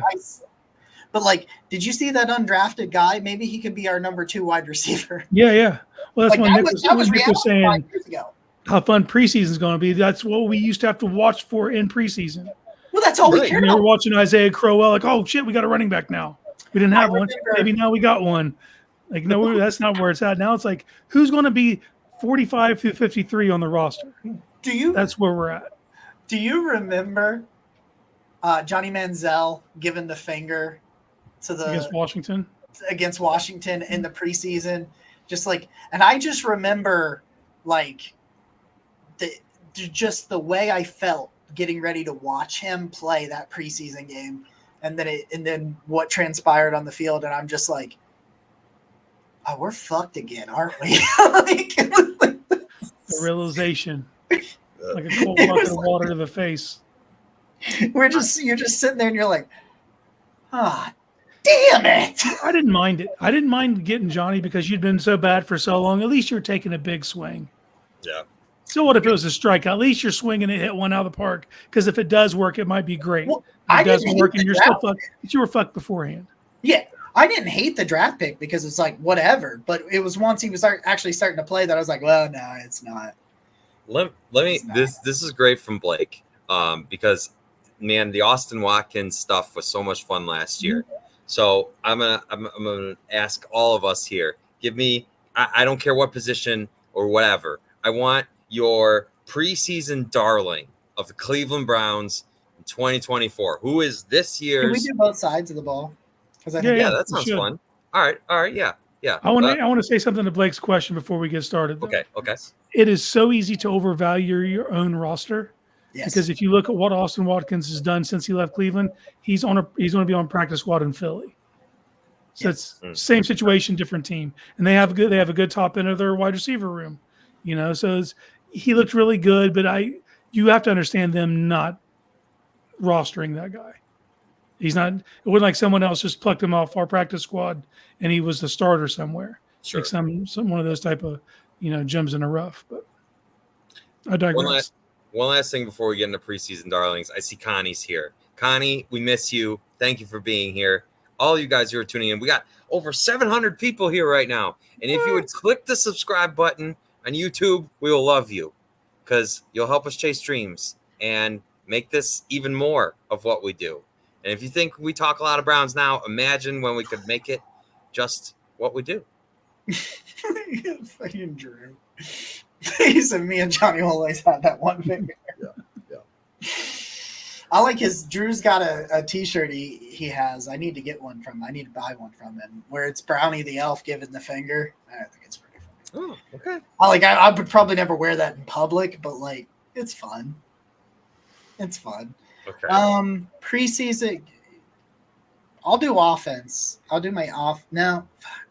But like, did you see that undrafted guy? Maybe he could be our number 2 wide receiver. Yeah. Well, that's like, what Nick was saying. 5 years ago. How fun preseason is going to be. That's what we used to have to watch for in preseason. Well, that's all we cared We about. were watching Isaiah Crowell, like, oh shit, we got a running back now. We didn't have one. Maybe now we got one. Like, no, that's not where it's at. Now it's like, who's going to be 45 through 53 on the roster? That's where we're at. Do you remember Johnny Manziel giving the finger to against Washington in the preseason? Just like, and I just remember like just the way I felt getting ready to watch him play that preseason game, and then what transpired on the field, and I'm just like, oh, we're fucked again, aren't we? The realization, like a cold bucket of water to the face. You're just sitting there and you're like, damn it. I didn't mind it. I didn't mind getting Johnny because you'd been so bad for so long. At least you're taking a big swing. Yeah. So what if it was a strikeout? At least you're swinging and hit one out of the park. Because if it does work, it might be great. Well, if it doesn't work, and you're still fucked. You were fucked beforehand. Yeah, I didn't hate the draft pick because it's like whatever. But it was once he was actually starting to play that I was like, well, no, it's not. Let me. This is great from Blake. Because man, the Austin Watkins stuff was so much fun last year. So I'm gonna ask all of us here. Give me. I don't care what position or whatever. I want your preseason darling of the Cleveland Browns in 2024. Who is this year's? Can we do both sides of the ball? Yeah, that sounds fun. All right, yeah. I want to say something to Blake's question before we get started. Though. Okay. It is so easy to overvalue your own roster. Yes. Because if you look at what Austin Watkins has done since he left Cleveland, he's going to be on practice squad in Philly. So it's same situation, different team, and they have a good top end of their wide receiver room. So he looked really good, but you have to understand them not rostering that guy. He's not. It wasn't like someone else just plucked him off our practice squad and he was the starter somewhere. Sure. Like some one of those type of gems in a rough. But I digress. One last thing before we get into preseason darlings. I see Connie's here. Connie, we miss you. Thank you for being here. All you guys who are tuning in. We got over 700 people here right now. And if you would click the subscribe button on YouTube, we will love you because you'll help us chase dreams and make this even more of what we do. And if you think we talk a lot of Browns now, imagine when we could make it just what we do. Fucking Drew. He said me and Johnny always had that one finger. Yeah. I like Drew's got a t-shirt he has. I need to get one from him. I need to buy one from him where it's Brownie the elf giving the finger. I think it's pretty funny. Oh, okay. I would probably never wear that in public, but like it's fun. It's fun. Okay. Preseason I'll do offense. I'll do my off. No,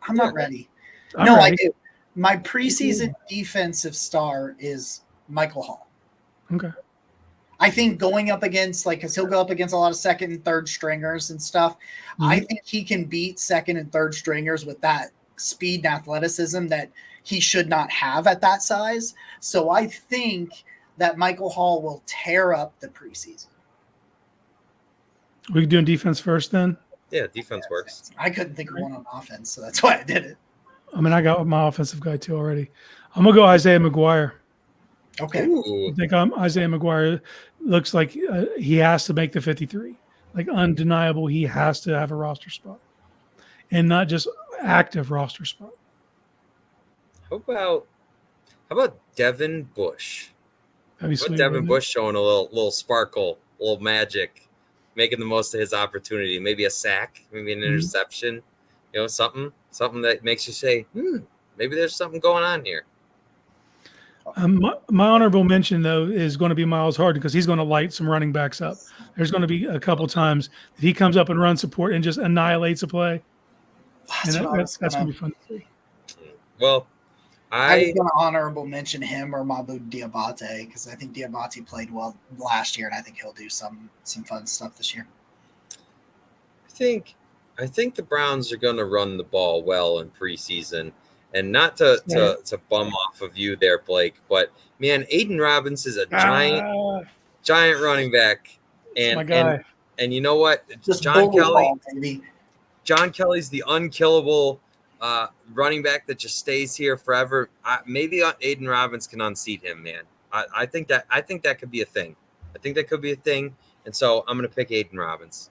I'm not ready. I do. My preseason defensive star is Michael Hall. Okay. I think going up against, because he'll go up against a lot of second and third stringers and stuff. Mm-hmm. I think he can beat second and third stringers with that speed and athleticism that he should not have at that size. So I think that Michael Hall will tear up the preseason. We doing defense first then? Yeah, defense works. I couldn't think of one on offense, so that's why I did it. I mean, I got my offensive guy too already. I'm going to go Isaiah McGuire. Okay. I think Isaiah McGuire looks like he has to make the 53. Like undeniable, he has to have a roster spot. And not just active roster spot. How about Devin Bush? Sweet, Devin Bush showing a little sparkle, a little magic, making the most of his opportunity. Maybe a sack, maybe an interception. Something that makes you say, maybe there's something going on here. My honorable mention, though, is going to be Miles Harden because he's going to light some running backs up. There's going to be a couple times that he comes up and runs support and just annihilates a play. That's going to be fun to see. Well, I was going to honorable mention him or Mahmoud Diabate because I think Diabate played well last year, and I think he'll do some fun stuff this year. I think the Browns are going to run the ball well in preseason. And not to bum off of you there, Blake, but man, Aiden Robbins is a giant running back, and you know what? Just John Kelly's the unkillable running back that just stays here forever. Maybe Aiden Robbins can unseat him, man. I think that could be a thing. And so I'm going to pick Aiden Robbins.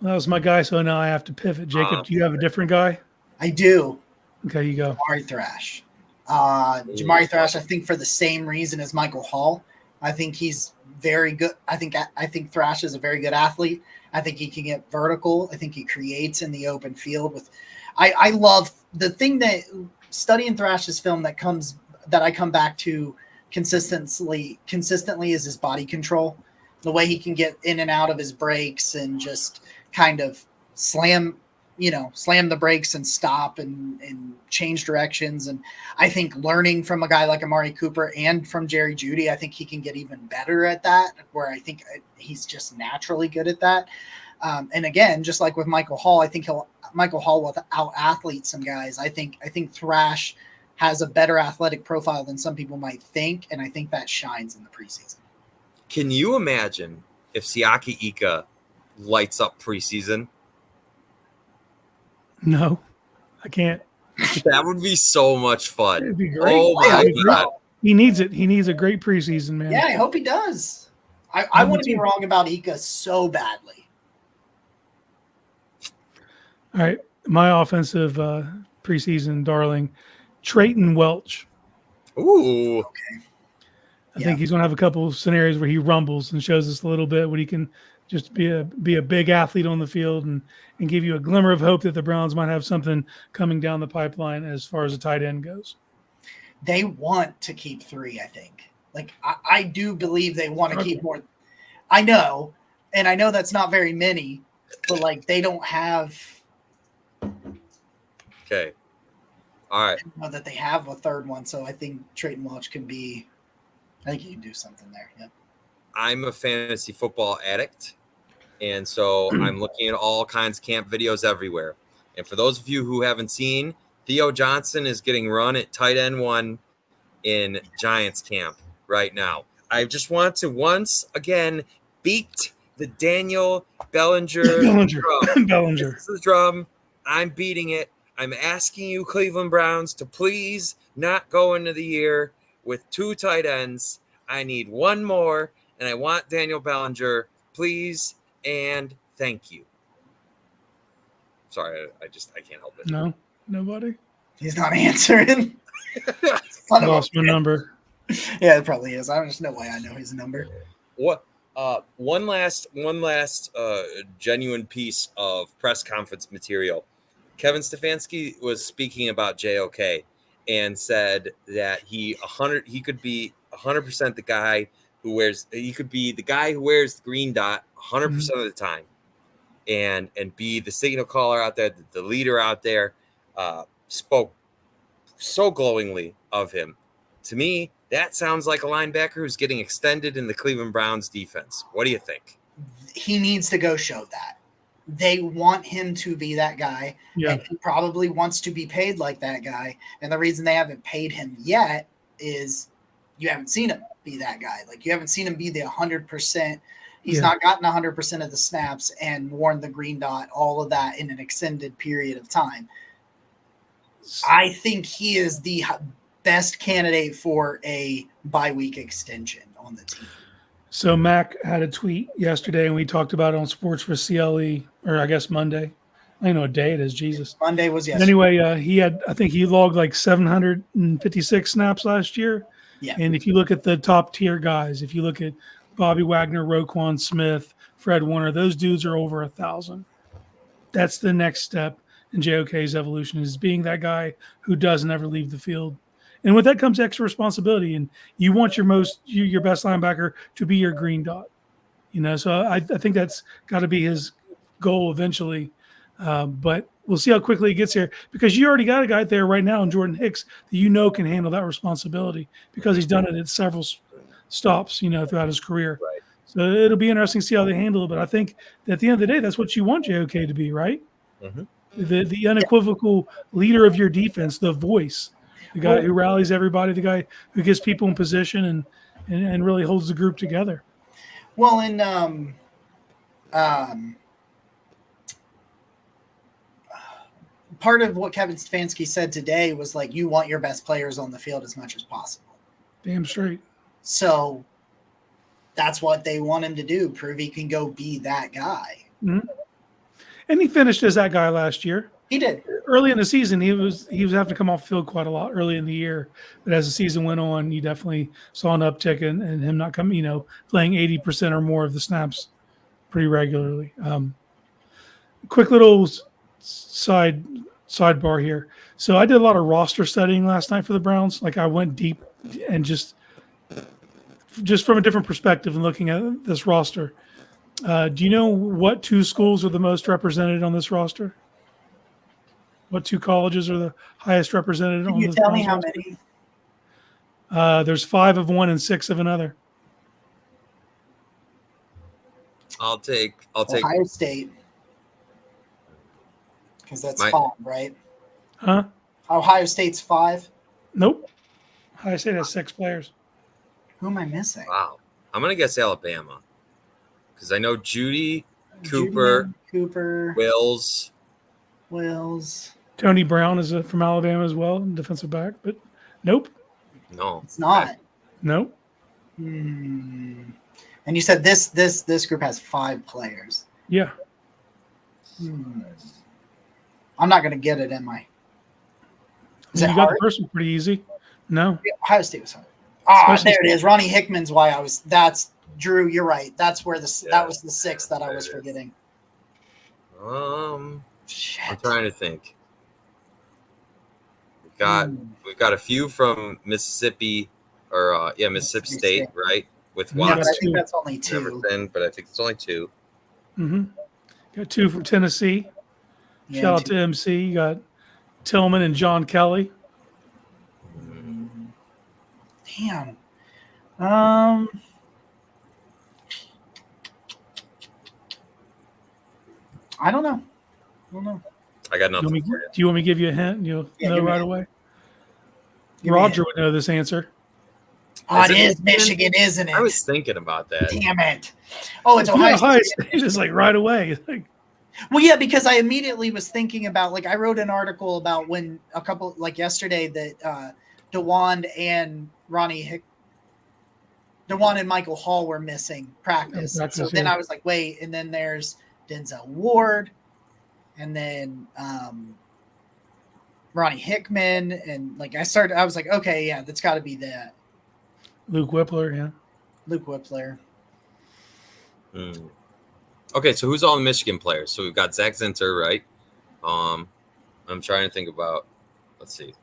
That was my guy, so now I have to pivot. Jacob, do you have a different guy? I do. Okay, you go. Jamari Thrash. Jamari Thrash, I think for the same reason as Michael Hall. I think he's very good. I think Thrash is a very good athlete. I think he can get vertical. I think he creates in the open field with I love the thing that studying Thrash's film that I come back to consistently is his body control. The way he can get in and out of his breaks and just kind of slam the brakes and stop and change directions. And I think learning from a guy like Amari Cooper and from Jerry Jeudy, I think he can get even better at that, where I think he's just naturally good at that. And again, just like with Michael Hall, I think Michael Hall will out-athlete some guys. I think Thrash has a better athletic profile than some people might think, and I think that shines in the preseason. Can you imagine if Siaki Ika lights up preseason? No, I can't. That would be so much fun. It'd be great. Oh my God. He needs it. He needs a great preseason, man. Yeah, I hope he does. I want to be wrong about Ika so badly. All right, my offensive preseason darling, Trayton Welch. Ooh. Okay. I think he's going to have a couple of scenarios where he rumbles and shows us a little bit what he can just be a big athlete on the field and give you a glimmer of hope that the Browns might have something coming down the pipeline as far as a tight end goes. They want to keep 3, I think. Like, I do believe they want to keep more. I know, and I know that's not very many, but, like, they don't have – Okay. All right. I don't know that they have a third one, so I think Trayton Welch can be – I think he can do something there, yeah. I'm a fantasy football addict, and so I'm looking at all kinds of camp videos everywhere. And for those of you who haven't seen, Theo Johnson is getting run at tight end 1 in Giants camp right now. I just want to once again beat the Daniel Bellinger drum. Bellinger. This is the drum. I'm beating it. I'm asking you, Cleveland Browns, to please not go into the year with 2 tight ends. I need 1 more, and I want Daniel Bellinger, please, and thank you. Sorry, I can't help it. No, nobody. He's not answering. Lost my number. Yeah, it probably is. There's no way I know his number. What? One last genuine piece of press conference material. Kevin Stefanski was speaking about JOK and said that he could be 100% the guy who wears the green dot 100% of the time, and be the signal caller out there, the leader out there. Spoke so glowingly of him. To me, that sounds like a linebacker who's getting extended in the Cleveland Browns defense. What do you think? He needs to go show that. They want him to be that guy, and he probably wants to be paid like that guy. And the reason they haven't paid him yet is you haven't seen him be that guy. Like, you haven't seen him be the 100%. He's not gotten 100% of the snaps and worn the green dot, all of that in an extended period of time. I think he is the best candidate for a bye-week extension on the team. So Mac had a tweet yesterday, and we talked about it on Sports for CLE, or I guess Monday. I don't know what day it is, Jesus. Monday was yesterday. Anyway, I think he logged like 756 snaps last year. Yeah. And if you look at the top tier guys, if you look at Bobby Wagner, Roquan Smith, Fred Warner, those dudes are over 1,000. That's the next step in JOK's evolution, is being that guy who doesn't ever leave the field. And with that comes extra responsibility. And you want your best linebacker to be your green dot. So I think that's got to be his goal eventually. But we'll see how quickly he gets here, because you already got a guy there right now in Jordan Hicks that can handle that responsibility, because he's done it at several stops, throughout his career. Right. So it'll be interesting to see how they handle it. But I think that at the end of the day, that's what you want JOK to be, right? Mm-hmm. The unequivocal leader of your defense, the voice, the guy who rallies everybody, the guy who gets people in position and really holds the group together. Well, and part of what Kevin Stefanski said today was, like, you want your best players on the field as much as possible. Damn straight. So that's what they want him to do, prove he can go be that guy. Mm-hmm. And he finished as that guy last year. He did. Early in the season, he was having to come off the field quite a lot early in the year. But as the season went on, you definitely saw an uptick in him not coming, playing 80% or more of the snaps pretty regularly. Quick little sidebar here. So I did a lot of roster studying last night for the Browns. Like I went deep and just from a different perspective and looking at this roster. Do you know what two schools are the most represented on this roster? What two colleges are the highest represented Can on you this tell me Browns how roster? many? There's 5 of one and 6 of another. I'll take Ohio State. Because that's My- 5, right? Huh? Ohio State's 5. Nope. Ohio State has 6 players. Who am I missing? Wow. I'm gonna guess Alabama. Because I know Judy, Cooper, Cooper, Wills. Tony Brown is from Alabama as well, defensive back, but nope. No. It's not. Nope. Hmm. And you said this group has 5 players. Yeah. I'm not going to get it, am I? Is You it got hard? the first one pretty easy. No. Yeah, Ohio State was hard. Ah, Especially- there it is. Ronnie Hickman's why I was. That's Drew. You're right. That's where that Yeah, was the 6 that I was there it is. forgetting. I'm Shit. trying to think. We've got a few from Mississippi or Mississippi Mississippi State, State. right? With Yeah, Yeah, but Watson I think that's only and 2. everything, but I think it's only 2. Mm-hmm. Got 2 from Tennessee. Yeah, Shout out to MC. You got Tillman and John Kelly. Damn. I don't know. I got Do you, want me, nothing for you. do you want me to give you a hint? You'll Yeah, know give me a right hint. away. Give me a Roger hint. would know this answer. Oh, Is it it is Michigan, isn't it? I was thinking about that. Damn it. Oh, it's Yeah, Ohio Ohio State. State is like right away. Like, Well, yeah, because I immediately was thinking about, like, I wrote an article about when a couple, like yesterday, that DeWan and DeWan and Michael Hall were missing practice. Practice, So then yeah. I was like, wait, and then there's Denzel Ward, and then Ronnie Hickman, and like I was like, okay, yeah, that's got to be that. Luke Whippler, yeah. Luke Whippler. Hmm. Okay, so who's all the Michigan players? So we've got Zach Zinter, right? I'm trying to think about. Let's see.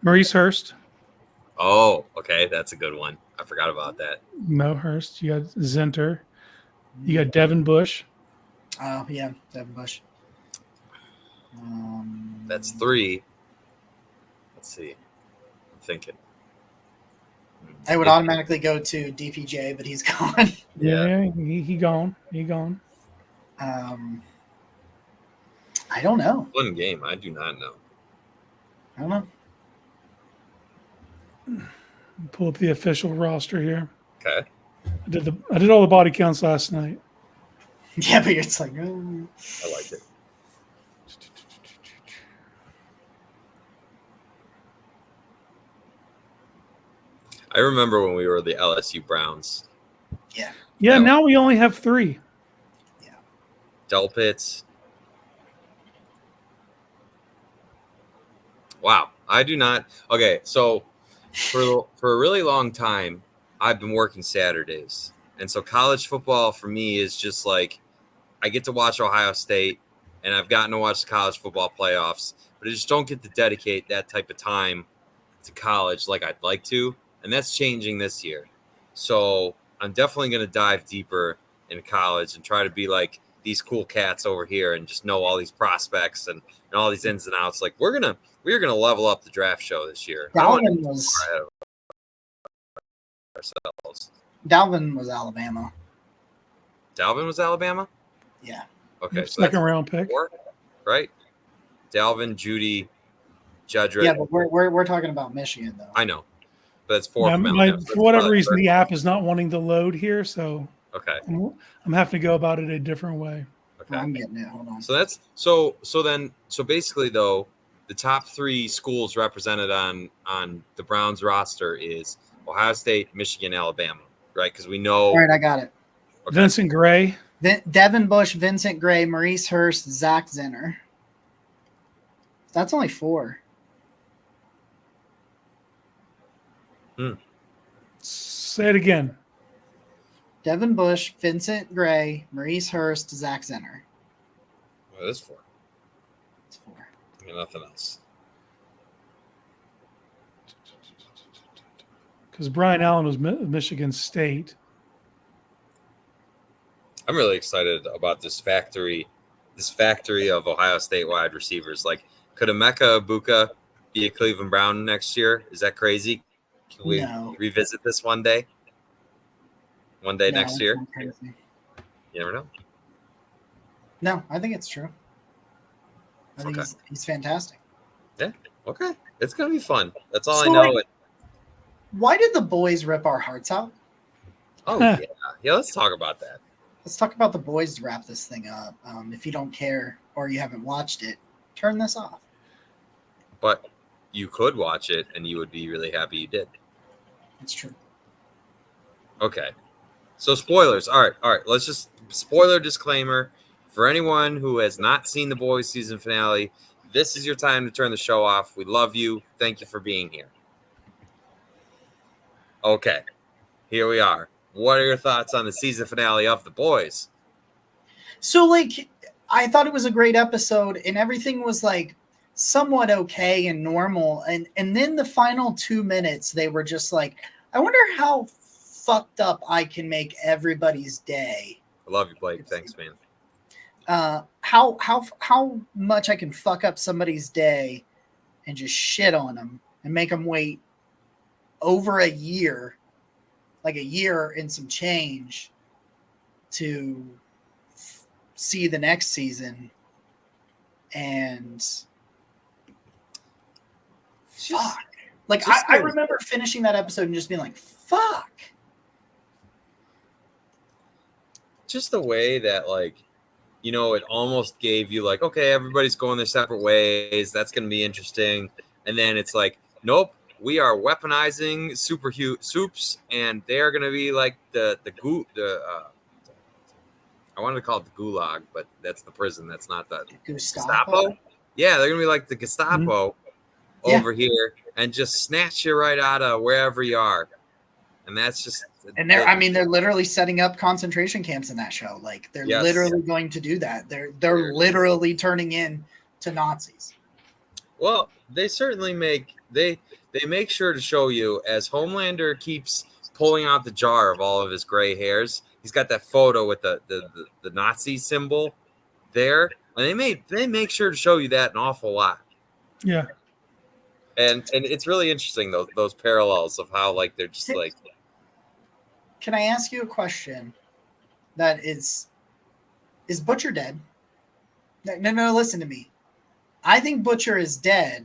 Maurice Hurst, Oh, okay, that's a good one. I forgot about that. Mo Hurst. You got Zenter. You got Devin Bush. Oh, yeah, Devin Bush. That's 3. Let's see. I'm thinking. I would automatically go to DPJ, but he's gone. Yeah. He gone. He gone. I don't know. One game. I do not know. I don't know. Pull up the official roster here. Okay. I did all the body counts last night. Yeah, but it's like, I like it. I remember when we were the LSU Browns. Yeah, Yeah. now we only have 3. Delpits. Wow. I do not. Okay, so for a really long time, I've been working Saturdays. And so college football for me is just like I get to watch Ohio State and I've gotten to watch the college football playoffs, but I just don't get to dedicate that type of time to college like I'd like to. And that's changing this year. So I'm definitely going to dive deeper in college and try to be like these cool cats over here and just know all these prospects and all these ins and outs. Like we're gonna level up the draft show this year. I don't want to Dalvin get was far ahead of ourselves. Dalvin was Alabama. Dalvin was Alabama. Yeah. Okay, so Second that's round pick. 4, right? Dalvin, Judy, Jedrick. Yeah, but we're talking about Michigan though. I know, but it's 4 Yeah, from Alabama. So for whatever that's reason, probably the app is not wanting to load here, so okay. I'm having to go about it a different way. Okay. I'm getting it. Hold on. So that's so basically though, the top 3 schools represented on the Browns roster is Ohio State, Michigan, Alabama, right? Because we know All right, I got it. Okay. Vincent Gray. Devin Bush, Vincent Gray, Maurice Hurst, Zach Zinner. That's only 4. Say it again. Devin Bush, Vincent Gray, Maurice Hurst, Zach Zenner. Well, that's 4. It's 4. I mean, nothing else. Because Brian Allen was Michigan State. I'm really excited about this factory of Ohio State wide receivers. Like, could Emeka Ibuka be a Cleveland Brown next year? Is that crazy? Can we revisit this one day? One day next year? Crazy. You never know. No, I think it's true. I think he's fantastic. Yeah. Okay. It's gonna be fun. That's all So, I know. like, why did the boys rip our hearts out? Oh yeah. Yeah, let's talk about that. Let's talk about the boys to wrap this thing up. If you don't care or you haven't watched it, turn this off. But you could watch it and you would be really happy you did. It's true. Okay. So spoilers. All right. Let's just spoiler disclaimer for anyone who has not seen the boys season finale. This is your time to turn the show off. We love you. Thank you for being here. Okay. Here we are. What are your thoughts on the season finale of The Boys? So, like, I thought it was a great episode, and everything was like somewhat okay and normal. And then the final 2 minutes, they were just like, I wonder how fucked up I can make everybody's day. I love you, Blake. Thanks, man. How much I can fuck up somebody's day and just shit on them and make them wait over a year, like a year and some change, to see the next season. And fuck. Like, I remember finishing that episode and just being like, fuck. Just the way that, like, you know, it almost gave you like, okay, everybody's going their separate ways. That's going to be interesting. And then it's like, nope, we are weaponizing soups, and they're going to be like I wanted to call it the gulag, but that's the prison. That's not the Gestapo. Yeah, they're going to be like the Gestapo over here and just snatch you right out of wherever you are. And that's just... And they're literally setting up concentration camps in that show. Like, they're literally going to do that. They're literally turning in to Nazis. Well, they certainly make they make sure to show you as Homelander keeps pulling out the jar of all of his gray hairs. He's got that photo with the Nazi symbol there, and they make sure to show you that an awful lot. Yeah, and it's really interesting those parallels of how, like, they're just like. Can I ask you a question? That is Butcher dead? No, listen to me. I think Butcher is dead,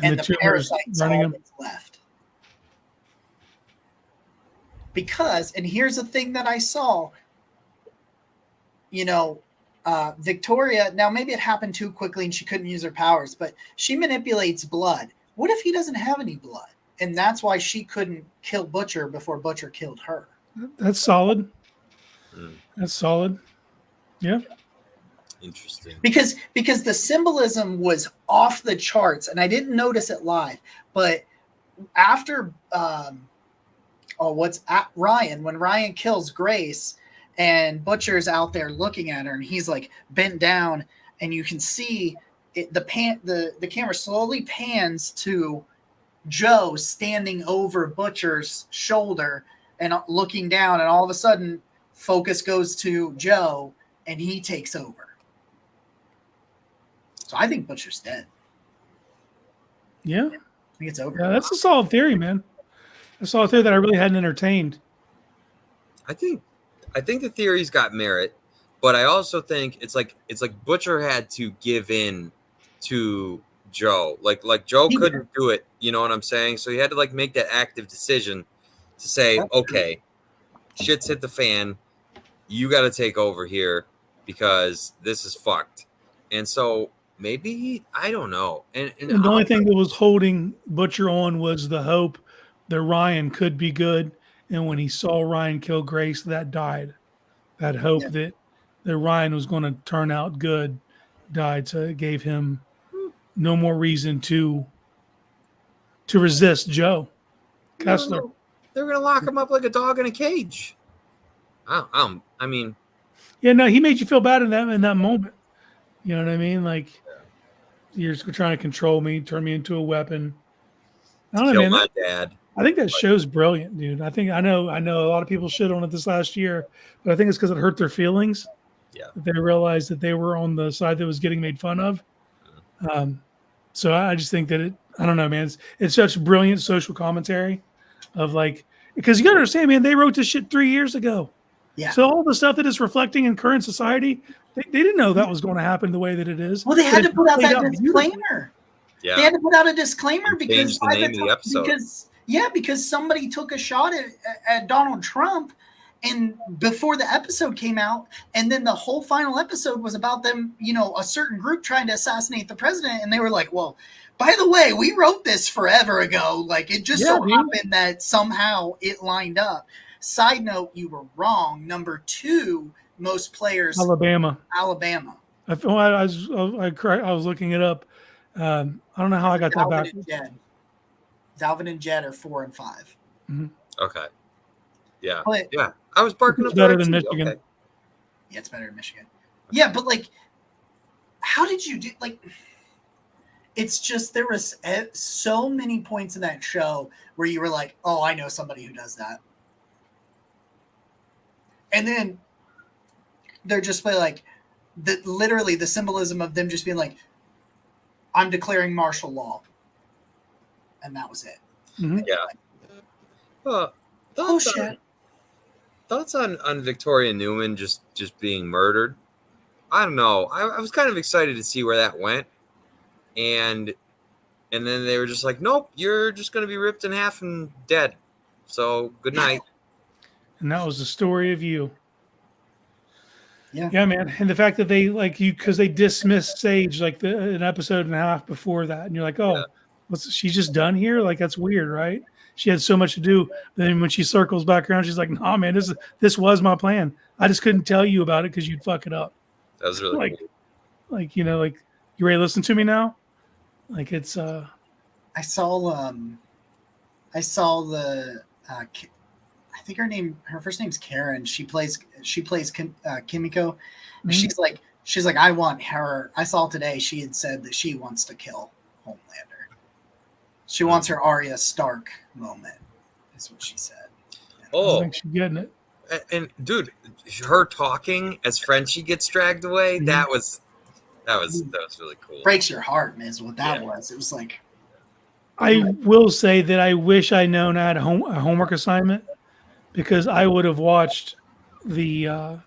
and the parasite's all that's left. Because, and here's the thing that I saw, you know, Victoria, now maybe it happened too quickly and she couldn't use her powers, but she manipulates blood. What if he doesn't have any blood? And that's why she couldn't kill Butcher before Butcher killed her. That's solid. That's solid. Yeah. Interesting. Because the symbolism was off the charts, and I didn't notice it live. But after Ryan, when Ryan kills Grace and Butcher's out there looking at her, and he's like bent down, and you can see it, the camera slowly pans to Joe standing over Butcher's shoulder and looking down, and all of a sudden focus goes to Joe and he takes over. So I think Butcher's dead. Yeah. I think it's over. Yeah, that's a solid theory, man. A solid theory that I really hadn't entertained. I think the theory's got merit, but I also think it's like Butcher had to give in to Joe. Like Joe couldn't do it, you know what I'm saying? So he had to, like, make that active decision to say, okay, shit's hit the fan. You got to take over here because this is fucked. And so maybe, I don't know. And the only thing that was holding Butcher on was the hope that Ryan could be good. And when he saw Ryan kill Grace, that died. That hope that Ryan was going to turn out good died. So it gave him no more reason to resist Joe Kessler. No, they're gonna lock him up like a dog in a cage. I mean, Yeah, no, he made you feel bad in that moment. You know what I mean? Like you're trying to control me, turn me into a weapon. I don't know, kill man. my dad. I think that show's brilliant, dude. I know a lot of people shit on it this last year, but I think it's because it hurt their feelings. Yeah. That they realized that they were on the side that was getting made fun of. So I just think that I don't know, man. It's such brilliant social commentary of like, because you got to understand, man, they wrote this shit 3 years ago. Yeah. So all the stuff that is reflecting in current society, they didn't know that was going to happen the way that it is. Well, they had But to put out played that beautifully. disclaimer. Yeah. They had to put out a disclaimer because Change the name of the episode. because somebody took a shot at Donald Trump, and before the episode came out, and then the whole final episode was about them, a certain group trying to assassinate the president, and they were like, "Well, by the way, we wrote this forever ago. Like it just so happened that somehow it lined up." Side note, you were wrong. Number 2, most players Alabama. I was looking it up. I don't know how I got that back. Dalvin and Jed are 4 and 5. Mm-hmm. Okay. Yeah. But, yeah. I was barking it's up better than Michigan. Okay. Yeah, it's better than Michigan. Yeah, but like, how did you do? Like, it's just there was so many points in that show where you were like, "Oh, I know somebody who does that," and then they're just like, literally the symbolism of them just being like, "I'm declaring martial law," and that was it. Mm-hmm. Yeah. Thoughts on Victoria Newman just being murdered? I don't know. I was kind of excited to see where that went, and then they were just like, "Nope, you're just going to be ripped in half and dead. So good night." And that was the story of you. Yeah, yeah, man. And the fact that they because they dismissed Sage like an episode and a half before that, and you're like, "Oh, she's just done here?" Like that's weird, right? She had so much to do. Then when she circles back around, she's like, "Nah, man, this was my plan. I just couldn't tell you about it because you'd fuck it up." That was really cool. Like, you ready to listen to me now? Like it's I saw the I think her first name's Karen. She plays Kimiko. Mm-hmm. She's like I want her. I saw today she had said that she wants to kill Homelander. She wants her Arya Stark moment, is what she said. Oh, I think she's getting it. And dude, her talking as Frenchie gets dragged away, Mm-hmm. that was really cool. Breaks your heart, man, is what that was. It was like, I will say that I wish I'd known I had a homework assignment because I would have watched the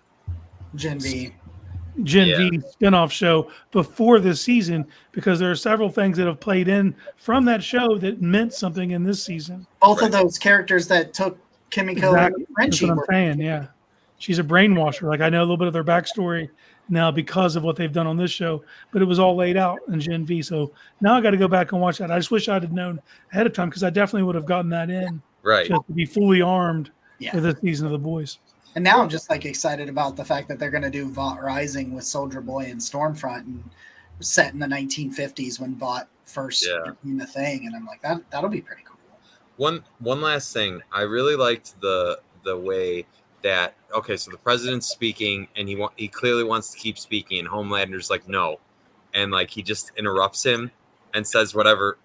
Gen V spinoff show before this season because there are several things that have played in from that show that meant something in this season. Both of those characters that took Kimiko and Frenchie. That's what I'm saying, yeah. She's a brainwasher. Like I know a little bit of their backstory now because of what they've done on this show, but it was all laid out in Gen V. So now I got to go back and watch that. I just wish I'd have known ahead of time because I definitely would have gotten that in. Right. Just to be fully armed for this season of The Boys. And now I'm just like excited about the fact that they're going to do Vought Rising with Soldier Boy and Stormfront and set in the 1950s when Vought first became a thing. And I'm like, that'll be pretty cool. One last thing. I really liked the way that, okay, so the president's speaking and he clearly wants to keep speaking and Homelander's like, no. And like, he just interrupts him and says whatever,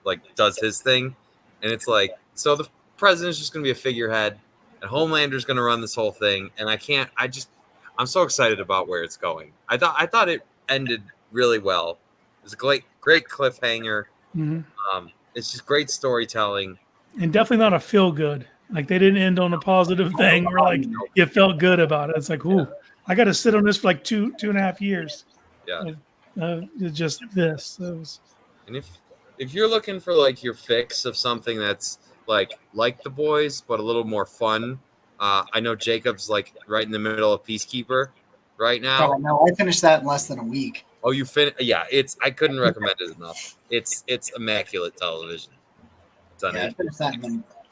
like does his thing. And it's like, so the president's just going to be a figurehead and Homelander's going to run this whole thing. And I'm so excited about where it's going. I thought it ended really well. It was a great cliffhanger. Mm-hmm. It's just great storytelling. And definitely not a feel good. Like they didn't end on a positive thing where like you felt good about it. It's like, ooh, I got to sit on this for like two and a half years. Yeah. Just this. And if you're looking for like your fix of something that's like The Boys, but a little more fun, I know Jacob's like right in the middle of Peacekeeper right now. Oh, no, I finished that in less than a week. Oh, you finished? Yeah, I couldn't recommend it enough. It's immaculate television. I finished that.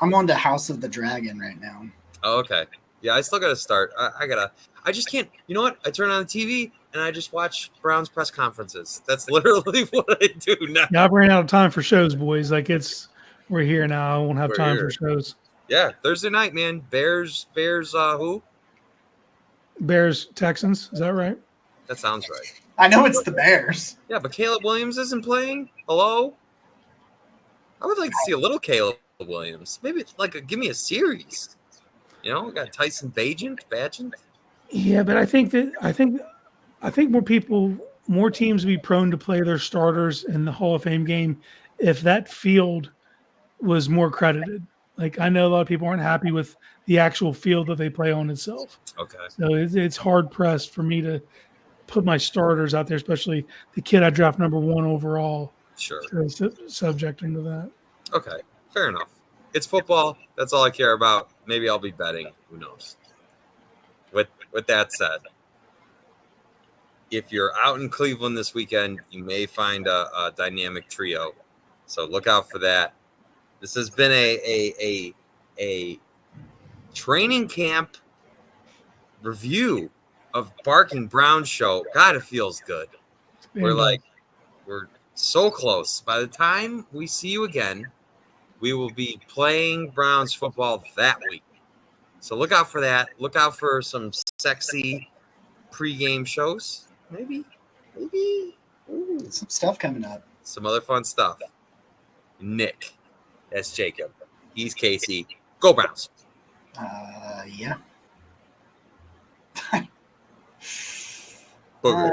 I'm on to House of the Dragon right now. Oh, okay. Yeah, I still got to start. I just can't. You know what? I turn on the TV. and I just watch Browns press conferences. That's literally what I do now. Yeah, I've ran out of time for shows, boys. Like we're here now. I won't have We're time here. for shows. Yeah, Thursday night, man. Bears. Who? Bears, Texans. Is that right? That sounds right. I know it's the Bears. Yeah, but Caleb Williams isn't playing. Hello. I would like to see a little Caleb Williams. Maybe give me a series. You know, we got Tyson Bagent. Yeah, but I think more teams would be prone to play their starters in the Hall of Fame game if that field was more credited. Like, I know a lot of people aren't happy with the actual field that they play on itself. Okay. So it's hard pressed for me to put my starters out there, especially the kid I draft number 1 overall. Sure. Subjecting to that. Okay. Fair enough. It's football. That's all I care about. Maybe I'll be betting. Who knows? With that said, if you're out in Cleveland this weekend, you may find a dynamic trio. So look out for that. This has been a training camp review of Barking Brown Show. God, it feels good. We're so close. By the time we see you again, we will be playing Browns football that week. So look out for that. Look out for some sexy pregame shows. Maybe. Ooh. Some stuff coming up. Some other fun stuff. Nick. That's Jacob. He's Casey. Go Browns. Yeah. Boogers.